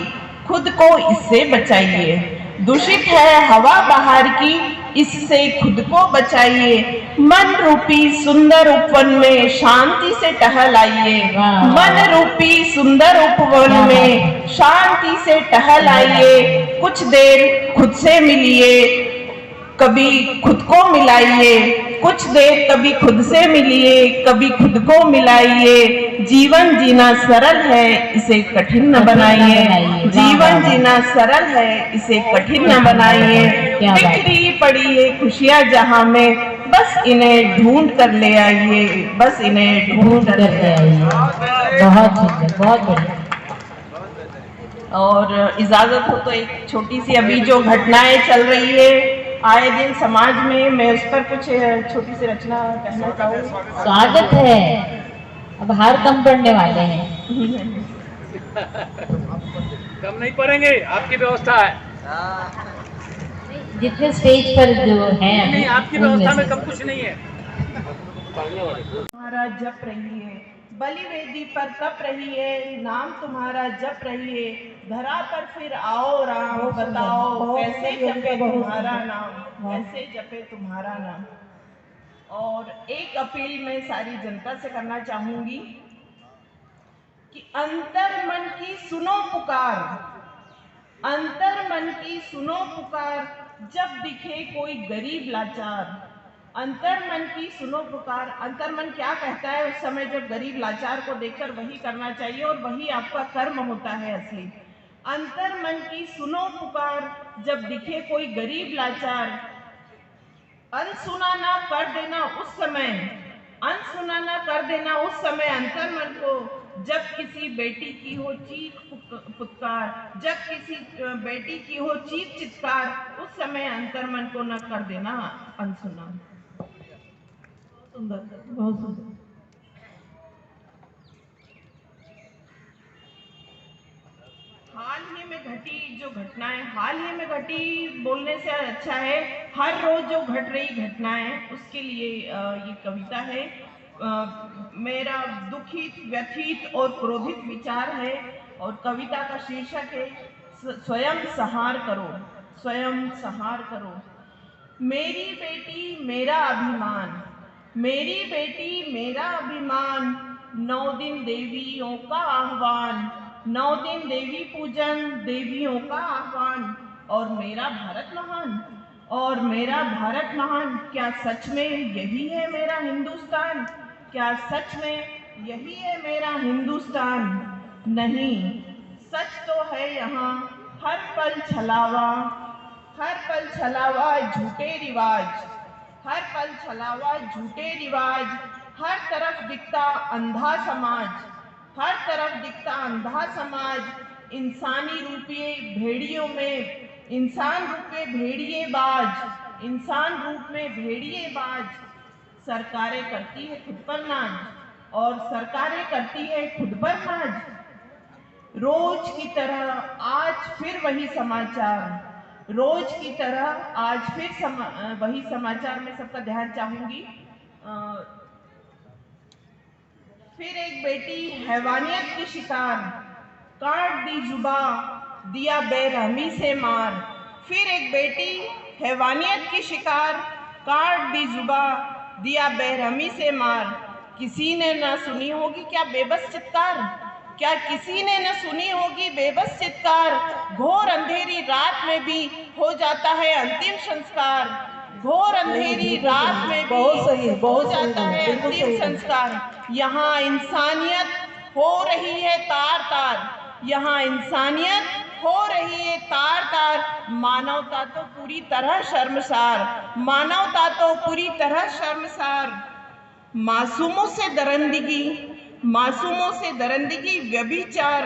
Speaker 7: खुद को इससे बचाइए। दूषित है हवा बाहर की,
Speaker 15: इससे खुद को बचाइए। मन रूपी सुंदर उपवन में शांति से टहल आइए। मन रूपी सुंदर उपवन में शांति से टहल आइए। कुछ देर खुद से मिलिए, कभी खुद को मिलाइए। कुछ देर कभी खुद से मिलिए, कभी खुद को मिलाइए। जीवन जीना सरल है, इसे कठिन न बनाइए। जीवन जीना सरल है, इसे कठिन न बनाइए। बिखरी पड़ी है खुशियाँ जहाँ में, बस इन्हें ढूंढ कर ले आइए। बस इन्हें ढूंढ कर ले आइए।
Speaker 13: बहुत सुंदर, बहुत बढ़िया।
Speaker 15: और इजाजत हो तो एक छोटी सी अभी जो घटनाएं चल रही है आए दिन समाज में, मैं उस पर कुछ छोटी सी रचना कहना चाहूँगी।
Speaker 13: स्वागत है। अब हार कम पढ़ने वाले हैं।
Speaker 5: कम नहीं पढ़ेंगे, आपकी व्यवस्था है।
Speaker 13: जितने स्टेज पर जो है
Speaker 5: नहीं, आपकी व्यवस्था में कम कुछ नहीं है।
Speaker 15: तुम्हारा जप रहिए, बलि वेदी पर तप रहिए, नाम तुम्हारा जप रहिए। धरा पर फिर आओ राम, बताओ कैसे जपे तुम्हारा नाम, कैसे जपे तुम्हारा नाम। और एक अपील मैं सारी जनता से करना चाहूंगी कि अंतर मन की सुनो पुकार, अंतर मन की सुनो पुकार, जब दिखे कोई गरीब लाचार। अंतर मन की सुनो पुकार, अंतर मन क्या कहता है उस समय जब गरीब लाचार को देखकर वही करना चाहिए और वही आपका कर्म होता है असली। अंतर मन की सुनो पुकार, जब दिखे कोई गरीब लाचार। अनसुना ना कर देना उस समय, अनसुना ना कर देना उस समय अंतर मन को, जब किसी बेटी की हो चीख पुकार, जब किसी बेटी की हो चीख चित्कार, उस समय अंतर मन को न कर देना अनसुना। सुंदर, बहुत सुंदर। हाल ही में घटी जो घटनाएं, हाल ही में घटी बोलने से अच्छा है हर रोज जो घट रही घटनाएं, उसके लिए ये कविता है। मेरा दुखित, व्यथित और क्रोधित विचार है और कविता का शीर्षक है स्वयं सहार करो, स्वयं सहार करो। मेरी बेटी मेरा अभिमान, मेरी बेटी मेरा अभिमान, 9 दिन देवियों का आह्वान, 9 दिन देवी पूजन, देवियों का आह्वान। और मेरा भारत महान, और मेरा भारत महान, क्या सच में यही है मेरा हिंदुस्तान? क्या सच में यही है मेरा हिंदुस्तान? नहीं, सच तो है यहाँ हर पल छलावा, हर पल छलावा झूठे रिवाज, हर पल छलावा झूठे रिवाज। हर तरफ दिखता अंधा समाज, हर तरफ दिखता अंधा समाज। इंसानी रूपी भेड़ियों में, इंसान रूप में भेड़िए बाज, इंसान रूप में भेड़िए बाज। सरकारें करती है खुद पर नाज, और सरकारें करती है खुद पर नाज। रोज की तरह आज फिर वही समाचार, रोज की तरह आज फिर वही समाचार में सबका ध्यान चाहूंगी। फिर एक बेटी हैवानियत की शिकार, काट दी जुबा दिया बेरहमी से मार। फिर एक बेटी हैवानियत की शिकार, काट दी जुबा दिया बेरहमी से मार। किसी ने ना सुनी होगी क्या बेबस चित्कार, क्या किसी ने न सुनी होगी बेबस चित्कार। घोर अंधेरी रात में भी हो जाता है अंतिम संस्कार, घोर अंधेरी रात में भी हो जाता है अंतिम संस्कार। यहाँ इंसानियत हो रही है तार तार, यहाँ इंसानियत हो रही है तार तार। मानवता तो पूरी तरह शर्मसार, मानवता तो पूरी तरह शर्मसार। मासूमों से दरिंदगी, मासूमों से दरिंदगी व्यभिचार,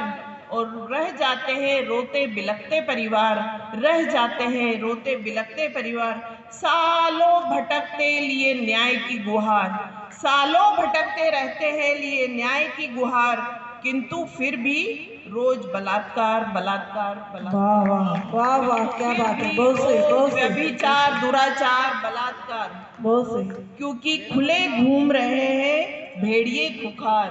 Speaker 15: और रह जाते हैं रोते बिलखते परिवार, रह जाते हैं रोते बिलखते परिवार। सालों भटकते लिए न्याय की गुहार, सालों भटकते रहते हैं लिए न्याय की गुहार। किंतु फिर भी रोज बलात्कार बलात्कार बलात्कार।
Speaker 4: वाह वाह वाह वाह, क्या बात है, बहुत सही, बहुत सही।
Speaker 15: व्यभिचार, दुराचार, बलात्कार,
Speaker 4: बहुत सही।
Speaker 15: क्योंकि खुले घूम रहे हैं भेड़िए खुखार,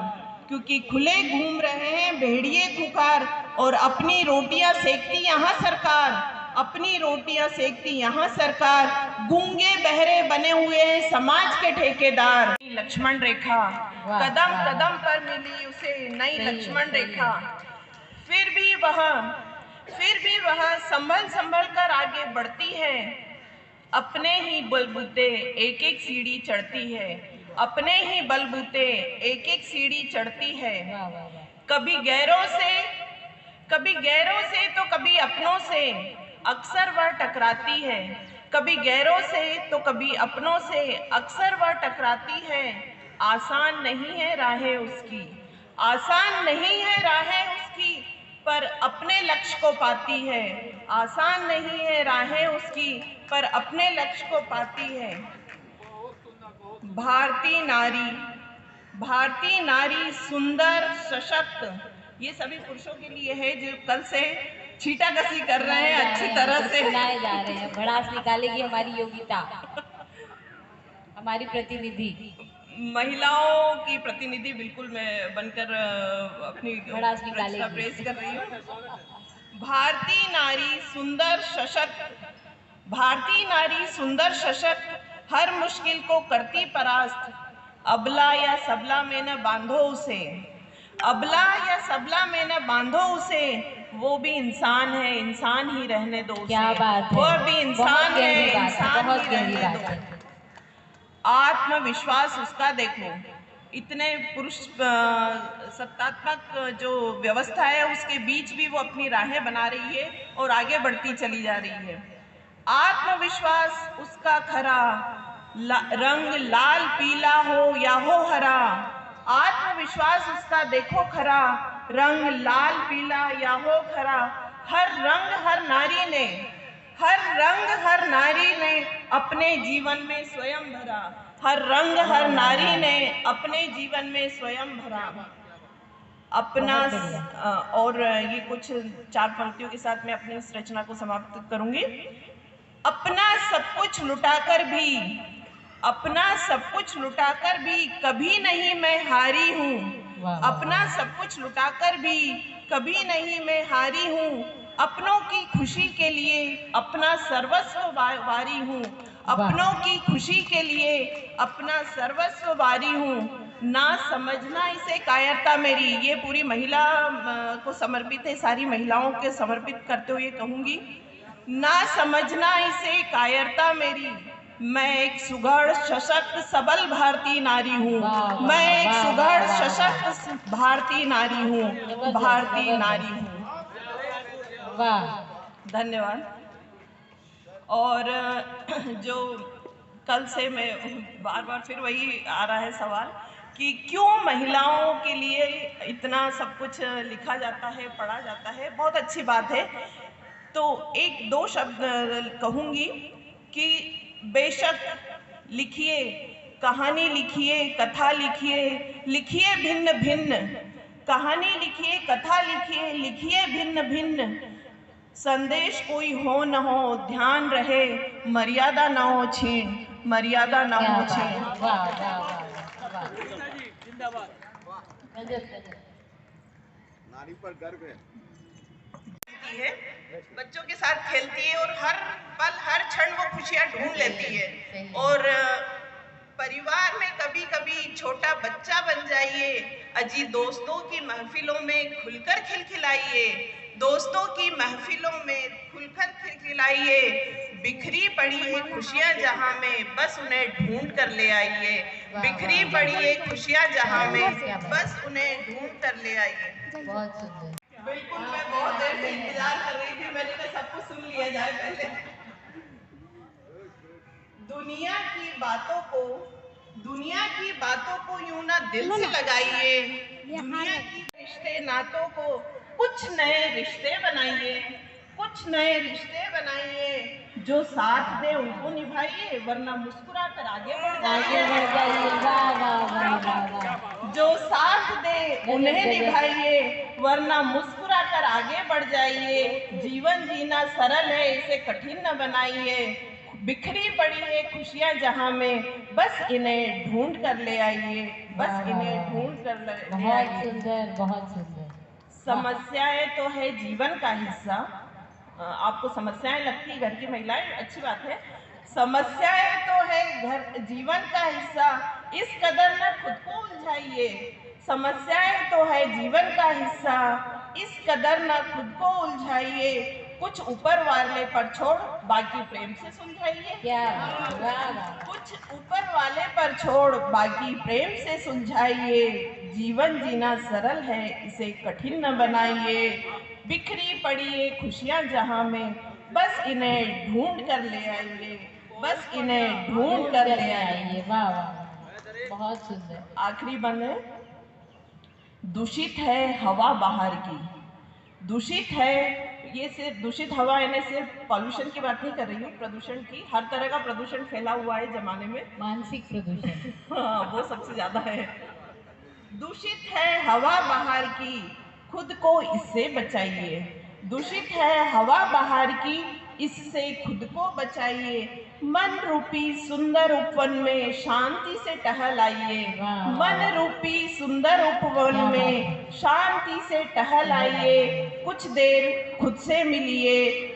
Speaker 15: क्योंकि खुले घूम रहे हैं भेड़िए खुखार। और अपनी रोटियां सेकती यहाँ सरकार, अपनी रोटियां सेकती यहाँ सरकार, गूंगे बहरे बने हुए हैं समाज के ठेकेदार। लक्ष्मण रेखा कदम कदम पर मिली उसे नई लक्ष्मण रेखा, फिर भी वह संभल संभल कर आगे बढ़ती है, अपने ही बलबूते एक एक सीढ़ी चढ़ती है, अपने ही बलबूते एक एक सीढ़ी चढ़ती है। कभी गैरों से तो कभी अपनों से अक्सर वह टकराती है, कभी गैरों से तो कभी अपनों से अक्सर वह टकराती है। आसान नहीं है राहें उसकी, आसान नहीं है राहें उसकी, पर अपने लक्ष्य को पाती है। आसान नहीं है राहें उसकी, पर अपने लक्ष्य को पाती है। भारतीय नारी सुंदर सशक्त, ये सभी पुरुषों के लिए है जो कल से छींटाकशी कर रहे हैं अच्छी तरह से
Speaker 13: सुनाए जा रहे हैं। भड़ास निकालेगी हमारी योगिता, हमारी प्रतिनिधि,
Speaker 15: महिलाओं की प्रतिनिधि बिल्कुल मैं बनकर अपनी
Speaker 13: भड़ास निकालेगी,
Speaker 15: प्रेस कर रही हूँ। भारतीय नारी सुंदर सशक्त, भारतीय नारी सुंदर सशक्त, हर मुश्किल को करती परास्त। अबला या सबला में न बांधो उसे, अबला या सबला में न बांधो उसे, वो भी इंसान है, इंसान ही रहने दो उसे।
Speaker 13: क्या बात है,
Speaker 15: वो भी इंसान है, इंसान ही रहने दो। आत्मविश्वास उसका देखो, इतने पुरुष सत्तात्मक जो व्यवस्था है उसके बीच भी वो अपनी राहें बना रही है और आगे बढ़ती चली जा रही है। आत्मविश्वास उसका खरा, रंग लाल पीला हो या हो हरा, आत्मविश्वास उसका देखो खरा, रंग लाल पीला या हो खरा। हर रंग हर नारी ने अपने जीवन में स्वयं भरा, हर रंग हर नारी ने अपने जीवन में स्वयं भरा। अपना और ये कुछ 4 पंक्तियों के साथ मैं अपनी इस रचना को समाप्त करूंगी। अपना सब कुछ लुटाकर भी, अपना सब कुछ लुटाकर भी कभी नहीं मैं हारी हूँ, अपना सब कुछ लुटाकर भी कभी नहीं मैं हारी हूँ। अपनों की खुशी के लिए अपना सर्वस्व वारी हूँ, अपनों की खुशी के लिए अपना सर्वस्व वारी हूँ। ना समझना इसे कायरता मेरी, ये पूरी महिला को समर्पित है, सारी महिलाओं के समर्पित करते हुए कहूँगी। ना समझना इसे कायरता मेरी, मैं एक सुघड़ सशक्त सबल भारतीय नारी हूँ, मैं एक सुघड़ सशक्त भारतीय नारी हूँ, भारतीय नारी हूँ।
Speaker 13: वाह,
Speaker 15: धन्यवाद। और जो कल से मैं बार बार फिर वही आ रहा है सवाल कि क्यों महिलाओं के लिए इतना सब कुछ लिखा जाता है, पढ़ा जाता है, बहुत अच्छी बात है। तो 1-2 शब्द कहूँगी कि बेशक लिखिए, कहानी लिखिए, कथा लिखिए, लिखिए भिन्न भिन्न, कहानी लिखिए, कथा लिखिए, लिखिए भिन्न भिन्न। संदेश कोई हो न हो, ध्यान रहे, मर्यादा न हो छीन, मर्यादा न हो छीन।
Speaker 11: नारी पर गर्व है,
Speaker 15: बच्चों के साथ खेलती है और हर पल हर क्षण वो खुशियाँ ढूंढ लेती है। और परिवार में कभी कभी छोटा बच्चा बन जाइए, अजी दोस्तों की महफिलों में खुलकर खिलखिलाइए, दोस्तों की महफिलों में खुलकर खिलखिलाइए। बिखरी पड़ी है खुशियाँ जहाँ में, बस उन्हें ढूंढ कर ले आइए, बिखरी पड़ी है खुशियाँ जहाँ में, बस उन्हें ढूंढ कर ले आइए।
Speaker 13: बहुत सुंदर।
Speaker 15: बिल्कुल, मैं बहुत देर से इंतजार कर रही थी, मैंने कहा सब कुछ सुन लिया जाए पहले। दुनिया की बातों को यूं ना दिल से लगाइए, दुनिया की रिश्ते नातों को कुछ नए रिश्ते बनाइए, कुछ नए रिश्ते बनाइए। जो साथ दे उनको निभाइए, वरना मुस्कुरा कर आगे बढ़ जाइए। जो साथ दे उन्हें निभाइए, वरना मुस्कुरा कर आगे बढ़ जाइए। जीवन जीना सरल है, इसे कठिन न बनाइए। बिखरी पड़ी है खुशियाँ जहाँ में, बस इन्हें ढूंढ कर ले आइए, बस इन्हें ढूंढ कर ले आइए।
Speaker 13: बहुत सुंदर, बहुत सुंदर।
Speaker 15: समस्याएं तो है जीवन का हिस्सा, आपको समस्याएं लगती है, घर की महिलाएं, अच्छी बात है। समस्याएं तो है घर जीवन का हिस्सा, इस कदर न खुद को उलझाइए। समस्याएं तो है जीवन का हिस्सा, इस कदर न खुद को उलझाइए। कुछ ऊपर वाले पर छोड़ बाकी प्रेम से सुलझाइए। कुछ ऊपर वाले पर छोड़ बाकी प्रेम से सुलझाइए। जीवन जीना सरल है, इसे कठिन न बनाइए। बिखरी पड़ी है खुशियां जहां में, बस इन्हें ढूंढ कर ले आइए। बस इन्हें ढूंढ कर ले आइए।
Speaker 13: वाह वाह, बहुत सुंदर।
Speaker 15: आखिरी बंद है। दूषित है हवा बाहर की, दूषित है, ये सिर्फ दूषित हवा यानी सिर्फ पॉल्यूशन की बात नहीं कर रही हूँ, प्रदूषण की। हर तरह का प्रदूषण फैला हुआ है जमाने में,
Speaker 13: मानसिक प्रदूषण।
Speaker 15: हाँ, वो सबसे ज्यादा है। दूषित है हवा बाहर की, खुद को इससे बचाइए। दूषित है हवा बाहर की, इससे खुद को बचाइए। मन रूपी सुंदर उपवन में शांति से टहल आइए। मन रूपी सुंदर उपवन में शांति से टहल आइए। कुछ देर खुद से मिलिए,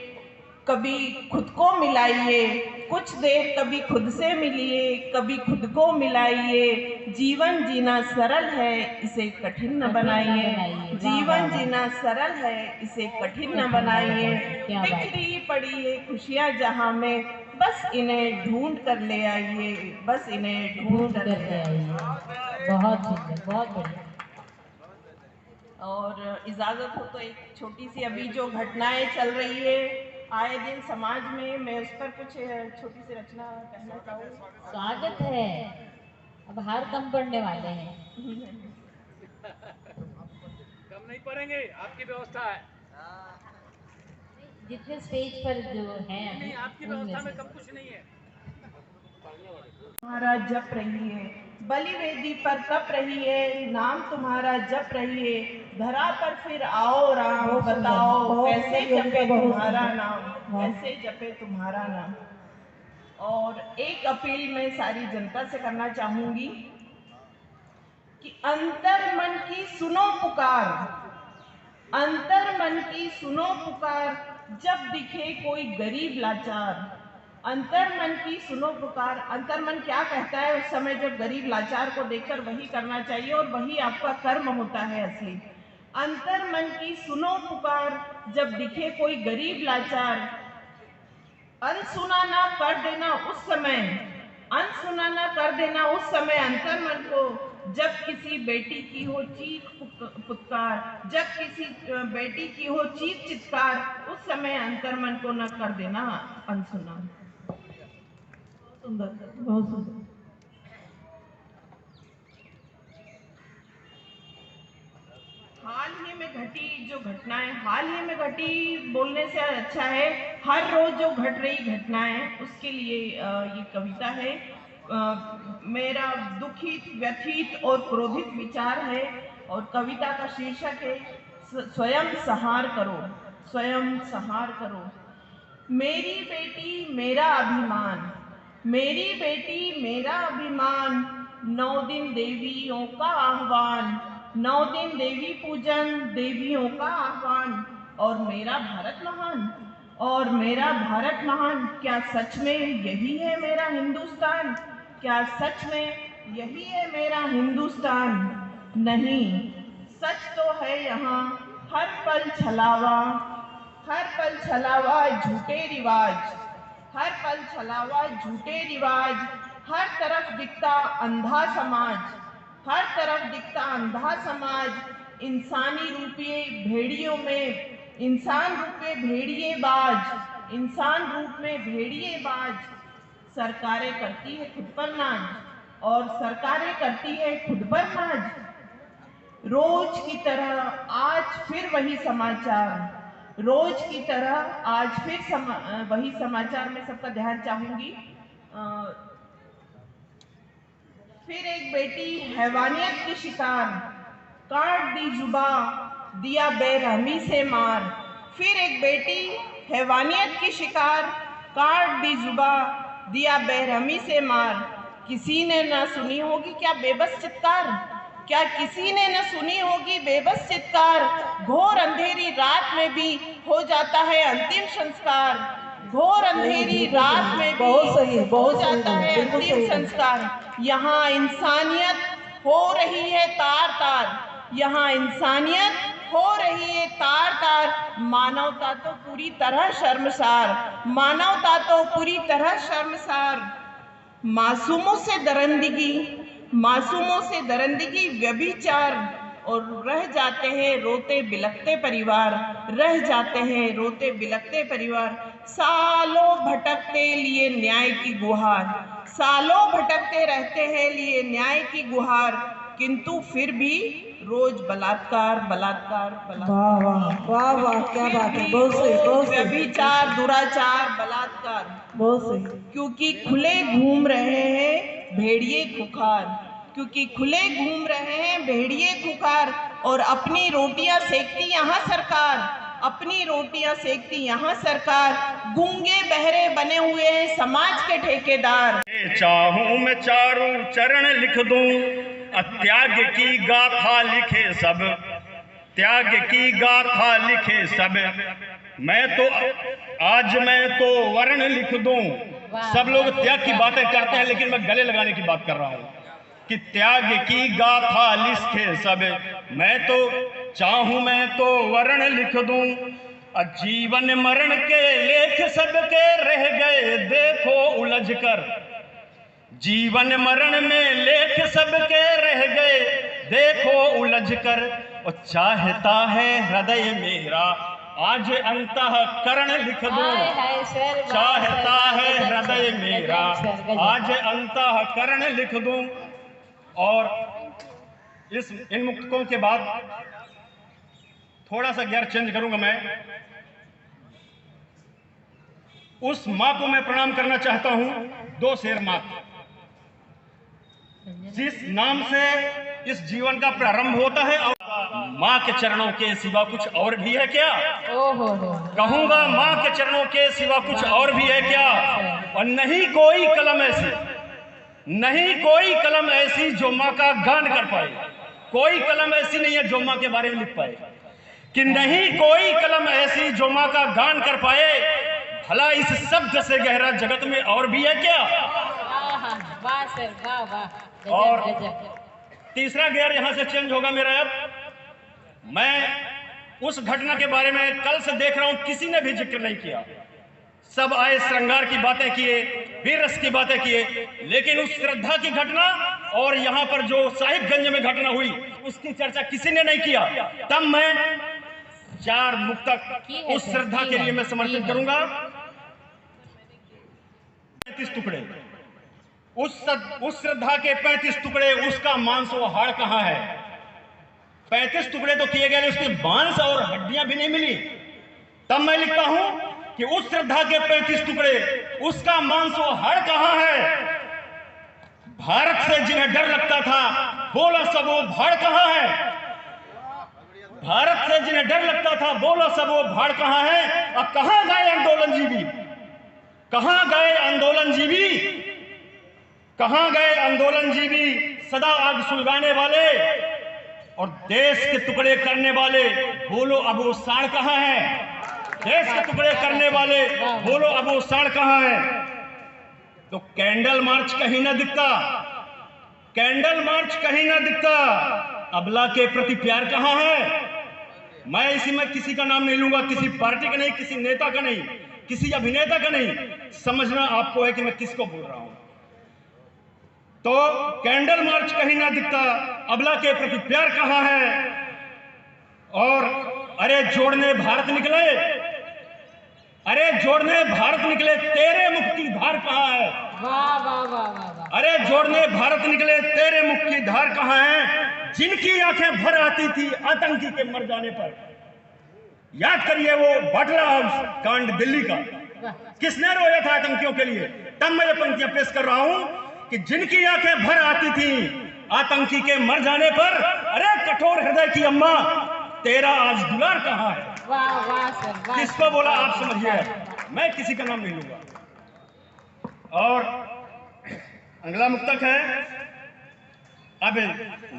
Speaker 15: कभी खुद को मिलाइए। कुछ देर कभी खुद से मिलिए, कभी खुद को मिलाइए। जीवन जीना सरल है, इसे कठिन न बनाइए। जीवन जीना सरल है, इसे कठिन न बनाइए। बिखरी पड़ी है खुशियां जहां में, बस इन्हें ढूंढ कर ले आइए। बस इन्हें ढूंढ कर ले आइए।
Speaker 13: बहुत सुंदर, बहुत बढ़िया।
Speaker 15: और इजाजत हो तो एक छोटी सी अभी जो घटनाएं चल रही है आए दिन समाज में, मैं उस पर कुछ छोटी सी रचना कहना चाहूँगी।
Speaker 13: स्वागत है, अब हार कम पड़ने वाले हैं।
Speaker 5: कम नहीं पड़ेंगे, आपकी व्यवस्था है।
Speaker 13: जितने स्टेज पर जो है
Speaker 5: नहीं, आपकी व्यवस्था में कम कुछ नहीं है।
Speaker 15: तुम्हारा जप रहिए, बलि वेदी पर तप रहिए। नाम तुम्हारा जप रहिए, धरा पर फिर आओ राम। बताओ कैसे जपे तुम्हारा नाम, कैसे जपे तुम्हारा नाम। और एक अपील मैं सारी जनता से करना चाहूंगी कि अंतर मन की सुनो पुकार, अंतर मन की सुनो पुकार। जब दिखे कोई गरीब लाचार, अंतर मन की सुनो पुकार। अंतर मन क्या कहता है उस समय जब गरीब लाचार को देखकर वही करना चाहिए, और वही आपका कर्म होता है असली। अंतर मन की सुनो पुकार, जब दिखे कोई गरीब लाचार। अनसुना ना कर देना उस समय, अनसुना ना कर देना उस समय अंतर मन को। जब किसी बेटी की हो चीख पुकार, जब किसी बेटी की हो चीख चित्कार, उस समय अंतर मन को न कर देना अनसुना। सुंदर, बहुत सुंदर। हाल ही में घटी जो घटनाएं, हाल ही में घटी बोलने से अच्छा है हर रोज जो घट रही घटनाएं, उसके लिए ये कविता है। मेरा दुखित, व्यथित और क्रोधित विचार है, और कविता का शीर्षक है स्वयं संहार करो, स्वयं संहार करो। मेरी बेटी मेरा अभिमान, मेरी बेटी मेरा अभिमान। 9 दिन देवियों का आह्वान, 9 दिन देवी पूजन, देवियों का आह्वान। और मेरा भारत महान, और मेरा भारत महान। क्या सच में यही है मेरा हिंदुस्तान, क्या सच में यही है मेरा हिंदुस्तान। नहीं, सच तो है यहाँ हर पल छलावा, हर पल छलावा झूठे रिवाज, हर पल छलावा झूठे रिवाज। हर तरफ दिखता अंधा समाज, हर तरफ दिखता अंधा समाज। इंसानी रूपे भेड़ियों में, इंसान रूपे भेड़िए बाज, इंसान रूप में भेड़िए बाज। सरकारें करती है खुद पर नाज, और सरकारें करती है खुद पर नाज। रोज की तरह आज फिर वही समाचार, रोज की तरह आज फिर वही समाचार। में सबका ध्यान चाहूंगी। फिर एक बेटी हैवानियत की शिकार, काट दी जुबा दिया बेरहमी से मार। फिर एक बेटी हैवानियत की शिकार, काट दी जुबा दिया बेरहमी से मार। किसी ने ना सुनी होगी क्या बेबस चित्कार, क्या किसी ने न सुनी होगी बेबस चित्कार, घोर अंधेरी रात में भी हो जाता है अंतिम संस्कार, घोर अंधेरी रात में भी हो जाता है अंतिम संस्कार। यहाँ इंसानियत हो रही है तार तार, यहाँ इंसानियत हो रही है तार तार, मानवता तो पूरी तरह शर्मसार, मानवता तो पूरी तरह शर्मसार। मासूमों से दरिंदगी, मासूमों से दरिंदगी व्यभिचार, और रह जाते हैं रोते बिलखते परिवार, रह जाते हैं रोते बिलखते परिवार। सालों भटकते लिए न्याय की गुहार, सालों भटकते रहते हैं लिए न्याय की गुहार, किंतु फिर भी रोज बलात्कार बलात्कार बलात्कार।
Speaker 4: वाह वाह वाह वाह, क्या बात है, बहुत सही बहुत सही।
Speaker 15: व्यभिचार, दुराचार, बलात्कार,
Speaker 4: बहुत सही।
Speaker 15: क्योंकि खुले घूम रहे हैं भेड़िए खुखार, क्योंकि खुले घूम रहे हैं भेड़िए खुखार, और अपनी रोटियां सेकती यहाँ सरकार, अपनी रोटियां सेकती यहाँ सरकार। गूंगे बहरे बने हुए हैं समाज के ठेकेदार।
Speaker 11: चाहूं मैं चारों चरण लिख दूं, त्याग की गाथा लिखे सब, त्याग की गाथा लिखे सब। मैं तो वर्ण लिख दूं। सब लोग त्याग की बातें करते हैं, लेकिन मैं गले लगाने की बात कर रहा हूं कि त्याग की गाथा लिखे सब। मैं तो वर्ण लिख दूं, जीवन मरण के लेख सबके रह गए देखो उलझ कर, जीवन मरण में लेख सबके रह गए देखो उलझ कर। और चाहता है हृदय मेरा आज अंतःकरण लिख दूं, चाहता है हृदय मेरा आज अंतःकरण लिख दूं। और इन मुक्तकों के बाद थोड़ा सा गियर चेंज करूंगा मैं। उस मां को मैं प्रणाम करना चाहता हूं, दो शेर मां, जिस नाम से इस जीवन का प्रारंभ होता है। और मां के चरणों के सिवा कुछ और भी है क्या? कहूंगा मां के चरणों के सिवा कुछ और भी है क्या? और नहीं कोई कलम ऐसी, नहीं कोई कलम ऐसी जो मां का गान कर पाए, कोई कलम ऐसी नहीं है जो मां के बारे में लिख पाए, कि नहीं कोई कलम ऐसी जो मां का गान कर पाए। भला इस शब्द से गहरा जगत में और भी है क्या?
Speaker 13: वाह सर, वाह वाह।
Speaker 11: और तीसरा गियर यहां से चेंज होगा मेरा। अब मैं उस घटना के बारे में कल से देख रहा हूं, किसी ने भी जिक्र नहीं किया। सब आए श्रृंगार की बातें किए, वीर रस की बातें किए, लेकिन उस श्रद्धा की घटना और यहाँ पर जो साहिबगंज में घटना हुई उसकी चर्चा किसी ने नहीं किया। तब मैं 4 मुक्तक उस श्रद्धा के लिए मैं समर्पित करूंगा। 35 टुकड़े, उस श्रद्धा के 35 टुकड़े, उसका मांस और हाड़ कहाँ है? 35 टुकड़े तो किए गए, उसके मांस और हड्डियां भी नहीं मिली। तब मैं लिखता हूं कि उस श्रद्धा के 35 टुकड़े, उसका मांस और हाड़ कहाँ है? भारत से जिन्हें डर लगता था बोला सब वो भाड़ कहाँ है? भारत से जिन्हें डर लगता था बोला सब वो भाड़ कहाँ है? अब कहाँ गए आंदोलनजीवी? कहाँ गए आंदोलनजीवी? कहाँ गए आंदोलनजीवी? सदा आग सुलगाने वाले और देश के टुकड़े करने वाले, बोलो अब वो साड़ कहाँ है? देश के टुकड़े करने वाले, बोलो अब वो साड़ कहाँ है? तो कैंडल मार्च कहीं ना दिखता, कैंडल मार्च कहीं ना दिखता। अबला के प्रति प्यार कहाँ है? मैं इसी में किसी का नाम नहीं लूंगा, किसी पार्टी का नहीं, किसी नेता का नहीं, किसी अभिनेता का नहीं। समझना आपको है कि मैं किसको बोल रहा हूं। तो कैंडल मार्च कहीं ना दिखता, अबला के प्रति प्यार कहाँ है? और अरे जोड़ने भारत निकले, अरे जोड़ने भारत निकले, तेरे मुख की धार कहाँ है?
Speaker 13: वाह वाह वाह वाह।
Speaker 11: अरे जोड़ने भारत निकले, तेरे मुख की धार कहाँ है? जिनकी आंखें भर आती थी आतंकी के मर जाने पर। याद करिए वो बाटला हाउस कांड दिल्ली का, किसने रोया था आतंकियों के लिए? तब मैं ये पंक्तियां पेश कर रहा हूं कि जिनकी आंखें भर आती थी आतंकी के मर जाने पर, अरे कठोर हृदय की अम्मा तेरा आज दुलार कहाँ है?
Speaker 13: वाह वाह सर, वाह।
Speaker 11: किसको बोला आप समझिए, मैं किसी का नाम नहीं लूंगा। और अगला मुक्तक है अब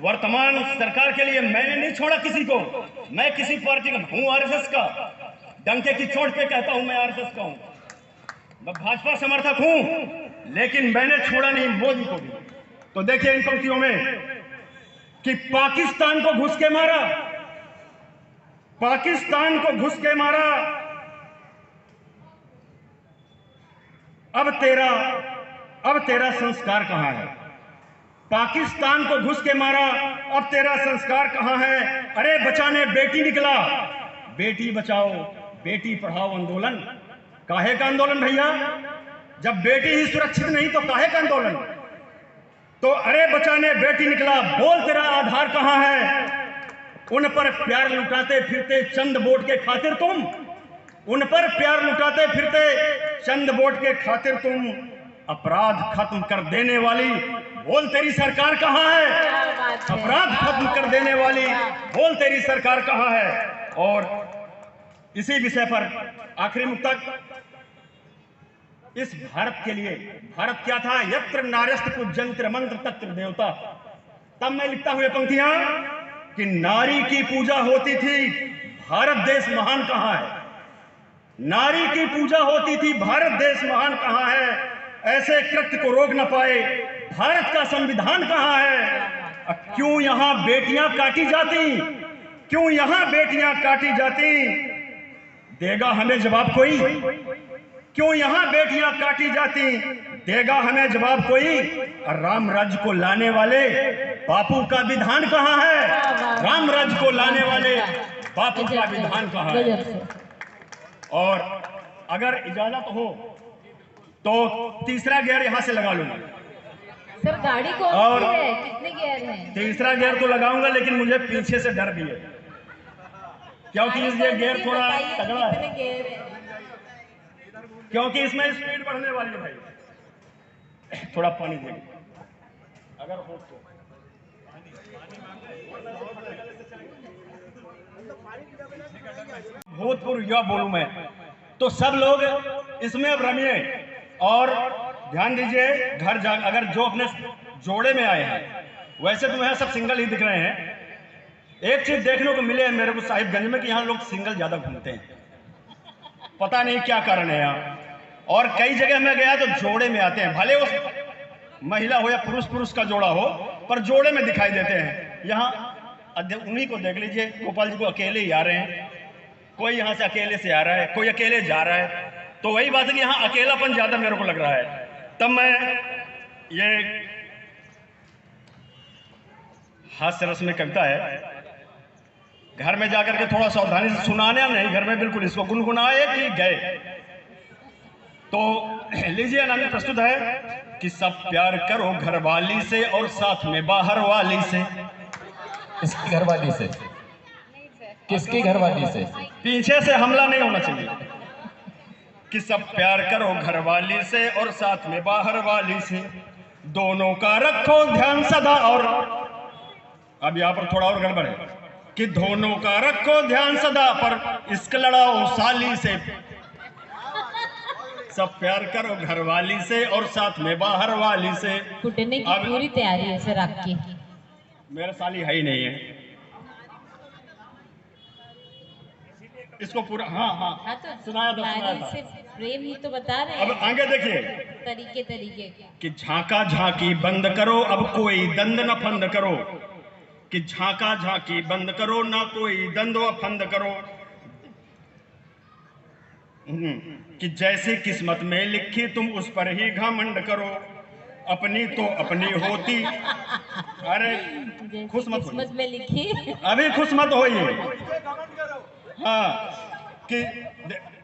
Speaker 11: वर्तमान सरकार के लिए मैंने नहीं छोड़ा किसी को, मैं किसी पार्टी का हूं, आरएसएस का, डंके की चोट पे कहता हूं मैं आरएसएस का हूं, मैं भाजपा समर्थक हूं, लेकिन मैंने छोड़ा नहीं मोदी को भी। तो देखिए इन पंक्तियों में कि पाकिस्तान को घुस के मारा, पाकिस्तान को घुस के मारा, अब तेरा संस्कार कहां है? पाकिस्तान को घुस के मारा, अब तेरा संस्कार कहां है? अरे बचाने बेटी निकला, बेटी बचाओ बेटी पढ़ाओ आंदोलन। काहे का आंदोलन भैया? जब बेटी ही सुरक्षित नहीं तो काहे का आंदोलन? तो अरे बचाने बेटी निकला, बोल तेरा आधार कहां है? उन पर प्यार लुटाते फिरते चंद वोट के खातिर तुम, उन पर प्यार लुटाते फिरते चंद वोट के खातिर तुम, अपराध खत्म कर देने वाली बोल तेरी सरकार कहां है? अपराध खत्म कर देने वाली बोल तेरी सरकार कहां है? और इसी विषय पर आखिरी मुक्तक, इस भारत के लिए, भारत क्या था? यत्र नार्यस्त पूज्यंत्र मंत्र तत्र देवता। तब मैं लिखता हूं ये पंक्तियां कि नारी की पूजा होती थी, भारत देश महान कहां है? नारी की पूजा होती थी, भारत देश महान कहां है? ऐसे कृत्य को रोक न पाए, भारत का संविधान कहां है? क्यों यहां बेटियां काटी जाती, क्यों यहां बेटियां काटी जाती? देगा हमें जवाब कोई? क्यों यहां बेटियां काटी जाती? देगा हमें जवाब कोई? राम राज्य को लाने वाले बापू का विधान कहां है? राम राज्य को लाने वाले बापू का विधान कहां है? और अगर इजाजत हो तो तीसरा गियर यहां से लगा लूंगा।
Speaker 13: सर गाड़ी कौन
Speaker 11: और
Speaker 13: सी है? कितने गियर हैं?
Speaker 11: तीसरा गियर तो लगाऊंगा, लेकिन मुझे पीछे से डर भी है, क्योंकि ये गियर थोड़ा तगड़ा है, क्योंकि इसमें स्पीड बढ़ने वाली है भाई। थोड़ा पानी देंगे अगर हो तो। भूतपूर्व युवा बोलूं मैं तो सब लोग इसमें अब रमिए। और ध्यान दीजिए, घर जा अगर जो अपने जोड़े में आए हैं, वैसे तो यहाँ सब सिंगल ही दिख रहे हैं। एक चीज देखने को मिले है मेरे को साहिबगंज में कि यहाँ लोग सिंगल ज्यादा घूमते हैं, पता नहीं क्या कारण है यहाँ। और कई जगह मैं गया तो जोड़े में आते हैं, भले वो महिला हो या पुरुष का जोड़ा हो, पर जोड़े में दिखाई देते हैं। यहाँ उन्हीं को देख लीजिए, गोपाल जी को अकेले ही आ रहे हैं, कोई यहाँ से अकेले से आ रहा है, कोई अकेले जा रहा है। तो वही बात है कि यहाँ अकेलापन ज्यादा मेरे को लग रहा है। तब मैं ये हास्य रस में कविता है, घर में जाकर के थोड़ा सावधानी से सुनाने नहीं, घर में बिल्कुल इसको गुनगुनाए कि गए। तो लीजिए नाम प्रस्तुत है कि सब प्यार करो घरवाली से और साथ में बाहर वाली से।
Speaker 10: किसकी घरवाली से? किसकी घरवाली से?
Speaker 11: पीछे से हमला नहीं होना चाहिए। कि सब प्यार करो घरवाली से और साथ में बाहर वाली से, दोनों का रखो ध्यान सदा। और अब यहाँ पर थोड़ा और गड़बड़ है कि दोनों का रखो ध्यान सदा, पर इश्क लड़ाओ साली से। सब प्यार करो घरवाली से और साथ में बाहर वाली से।
Speaker 13: कुटने की पूरी तैयारी है सर आपकी।
Speaker 11: मेरा साली है ही नहीं है इसको पूरा। हाँ
Speaker 13: तो
Speaker 11: सुनाया था।
Speaker 13: प्रेम ही तो बता रहे हैं।
Speaker 11: अब आगे देखिए
Speaker 13: तरीके
Speaker 11: कि झांका झांकी बंद करो, अब कोई दंद न फंद करो। कि झांका झांकी बंद करो, ना कोई दंद व फंद करो। कि जैसी किस्मत में लिखी तुम उस पर ही घमंड करो, अपनी तो अपनी होती। अरे खुश मत
Speaker 13: किस्मत में लिखी,
Speaker 11: अभी खुश मत होइए। हाँ कि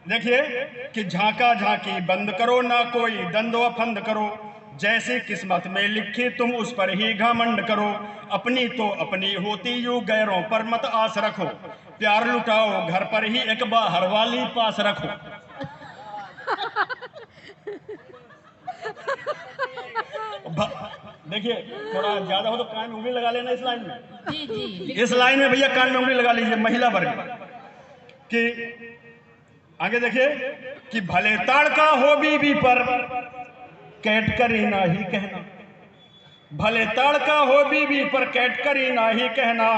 Speaker 11: देखिए कि झांका झांकी बंद करो, ना कोई दंद व फंद करो। जैसी किस्मत में लिखी तुम उस पर ही घमंड करो, अपनी तो अपनी होती यूं गैरों पर मत आस रखो। प्यार लुटाओ घर पर ही एक बाहर वाली पास रखो। देखिए थोड़ा ज्यादा हो तो कान में उंगली लगा लेना इस लाइन में।
Speaker 13: जी
Speaker 11: इस लाइन में भैया कान में उंगली लगा लीजिए, महिला वर्ग। कि आगे देखिए कि भले ताड़का हो बीबी पर कैट कर ही ना ही कहना। भले तड़का हो बीवी पर कैट करी ना ही कहना,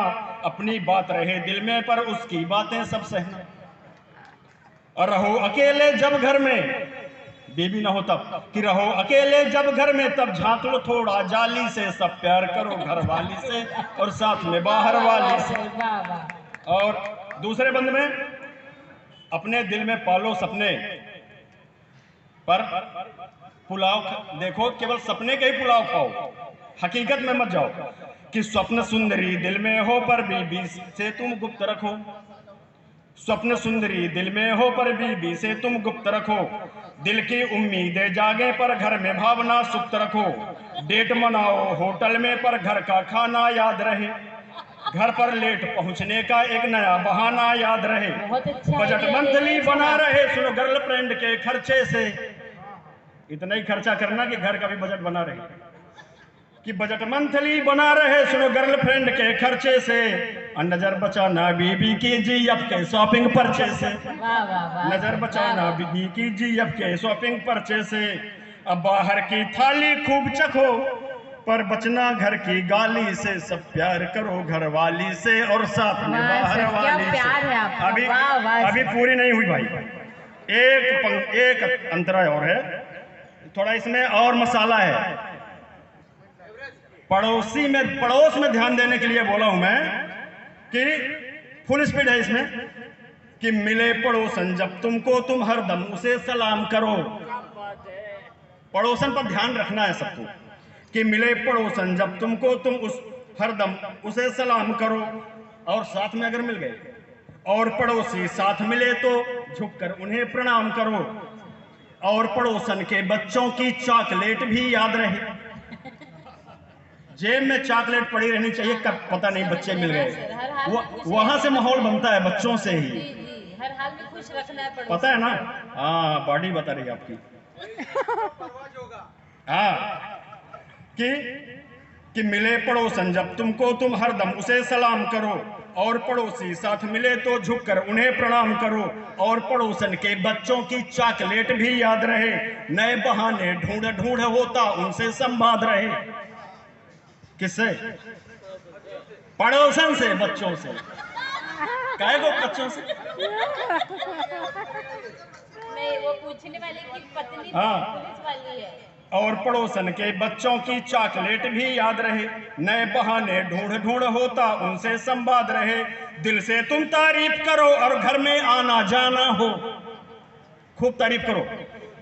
Speaker 11: अपनी बात रहे दिल में पर उसकी बातें सब सहना। और रहो अकेले जब घर में, बीवी ना हो तब, कि रहो अकेले जब घर में तब झांक लो थोड़ा जाली से, सब प्यार करो घर वाली से और साथ में बाहर वाली से। और दूसरे बंद में, अपने दिल में पालो सपने पर पुलाव देखो, केवल सपने के ही पुलाव खाओ, हकीकत में मत जाओ। कि स्वप्न सुंदरी दिल में हो पर बीबी से तुम गुप्त रखो, स्वप्न सुंदरी दिल में हो पर बीबी से तुम गुप्त रखो, दिल की उम्मीदें जागे पर घर में भावना सुप्त रखो, डेट मनाओ होटल में पर घर का खाना याद रहे, घर पर लेट पहुंचने का एक नया बहाना याद रहे, बजट मंथली बना रहे सुनो गर्लफ्रेंड के खर्चे से, इतना ही खर्चा करना कि घर का भी बजट बना रहे, कि बजट मंथली बना रहे सुनो गर्लफ्रेंड के खर्चे से, नजर बचाना बीबी की जीएफ के शॉपिंग पर्चे से, नजर बचाना बीबी की जीएफ के शॉपिंग पर्चे से, अब बाहर की थाली खूब चखो पर बचना घर की गाली से, सब प्यार करो घर वाली से और साथ में बाहर वाली से। अभी पूरी नहीं हुई भाई, एक अंतरा और है, थोड़ा इसमें और मसाला है। पड़ोस में ध्यान देने के लिए बोला हूं मैं कि फुल स्पीड है इसमें, कि मिले पड़ोसन जब तुमको तुम हरदम उसे सलाम करो, पड़ोसन पर ध्यान रखना है सबको, कि मिले पड़ोसन जब तुमको तुम उस हरदम उसे सलाम करो, और साथ में अगर मिल गए और पड़ोसी साथ मिले तो झुककर उन्हें प्रणाम करो, और पड़ोसन के बच्चों की चॉकलेट भी याद रहे, जेब में चॉकलेट पड़ी रहनी चाहिए, कब पता नहीं बच्चे मिल गए, वहां से माहौल बनता है बच्चों से ही,
Speaker 13: हर हाल में खुश रखना है,
Speaker 11: पता है ना। हाँ, बॉडी बता रही है आपकी। हाँ, कि मिले पड़ोसन जब तुमको तुम हरदम उसे सलाम करो, और पड़ोसी साथ मिले तो झुककर उन्हें प्रणाम करो, और पड़ोसन के बच्चों की चॉकलेट भी याद रहे, नए बहाने ढूंढ ढूंढ होता उनसे संवाद रहे। किससे? पड़ोसन से, बच्चों से, काहे को बच्चों से?
Speaker 13: नहीं, वो पूछने वाले की पत्नी पुलिस वाली है।
Speaker 11: और पड़ोसन के बच्चों की चॉकलेट भी याद रहे, नए बहाने ढूंढ ढूंढ होता उनसे संवाद रहे, दिल से तुम तारीफ करो और घर में आना जाना हो, खूब तारीफ करो,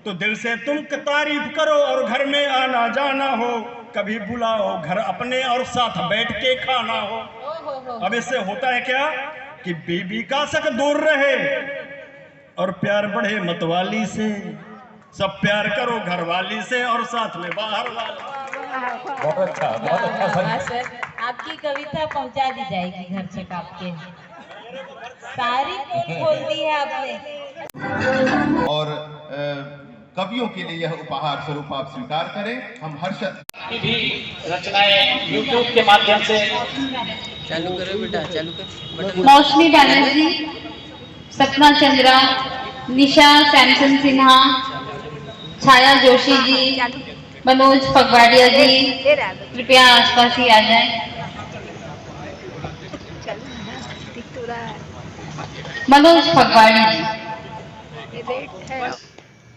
Speaker 11: तो दिल से तुम तारीफ करो और घर में आना जाना हो, कभी बुलाओ घर अपने और साथ बैठ के खाना हो। अब इससे होता है क्या कि बीबी का शक दूर रहे और प्यार बढ़े मतवाली से, सब प्यार करो घर वाली से और साथ में बाहर वाली।
Speaker 9: बहुत अच्छा
Speaker 13: सर, आपकी कविता पहुंचा दी जाएगी घर तक आपके, सारी पोल खोल दी है आपने।
Speaker 2: और कवियों के लिए यह उपहार स्वरूप आप स्वीकार करें। हम हर्षद
Speaker 16: भी रचनाएं यूट्यूब के माध्यम से
Speaker 17: चालू करो बेटा, चालू करो।
Speaker 18: मौसमी बैनर्जी, सपना चंद्रा, निशा सैमसन सिन्हा, छाया जोशी जी, मनोज फगवाड़िया जी, कृपया आसपास ही आ जाएं। मनोज फगवाड़ी जी।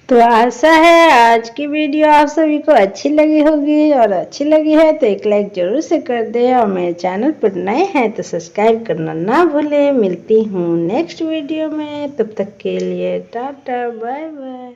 Speaker 1: तो आशा है आज की वीडियो आप सभी को अच्छी लगी होगी, और अच्छी लगी है तो एक लाइक जरूर से कर दे, और मेरे चैनल पर नए हैं तो सब्सक्राइब करना ना भूले। मिलती हूँ नेक्स्ट वीडियो में, तब तक के लिए टाटा बाय बाय।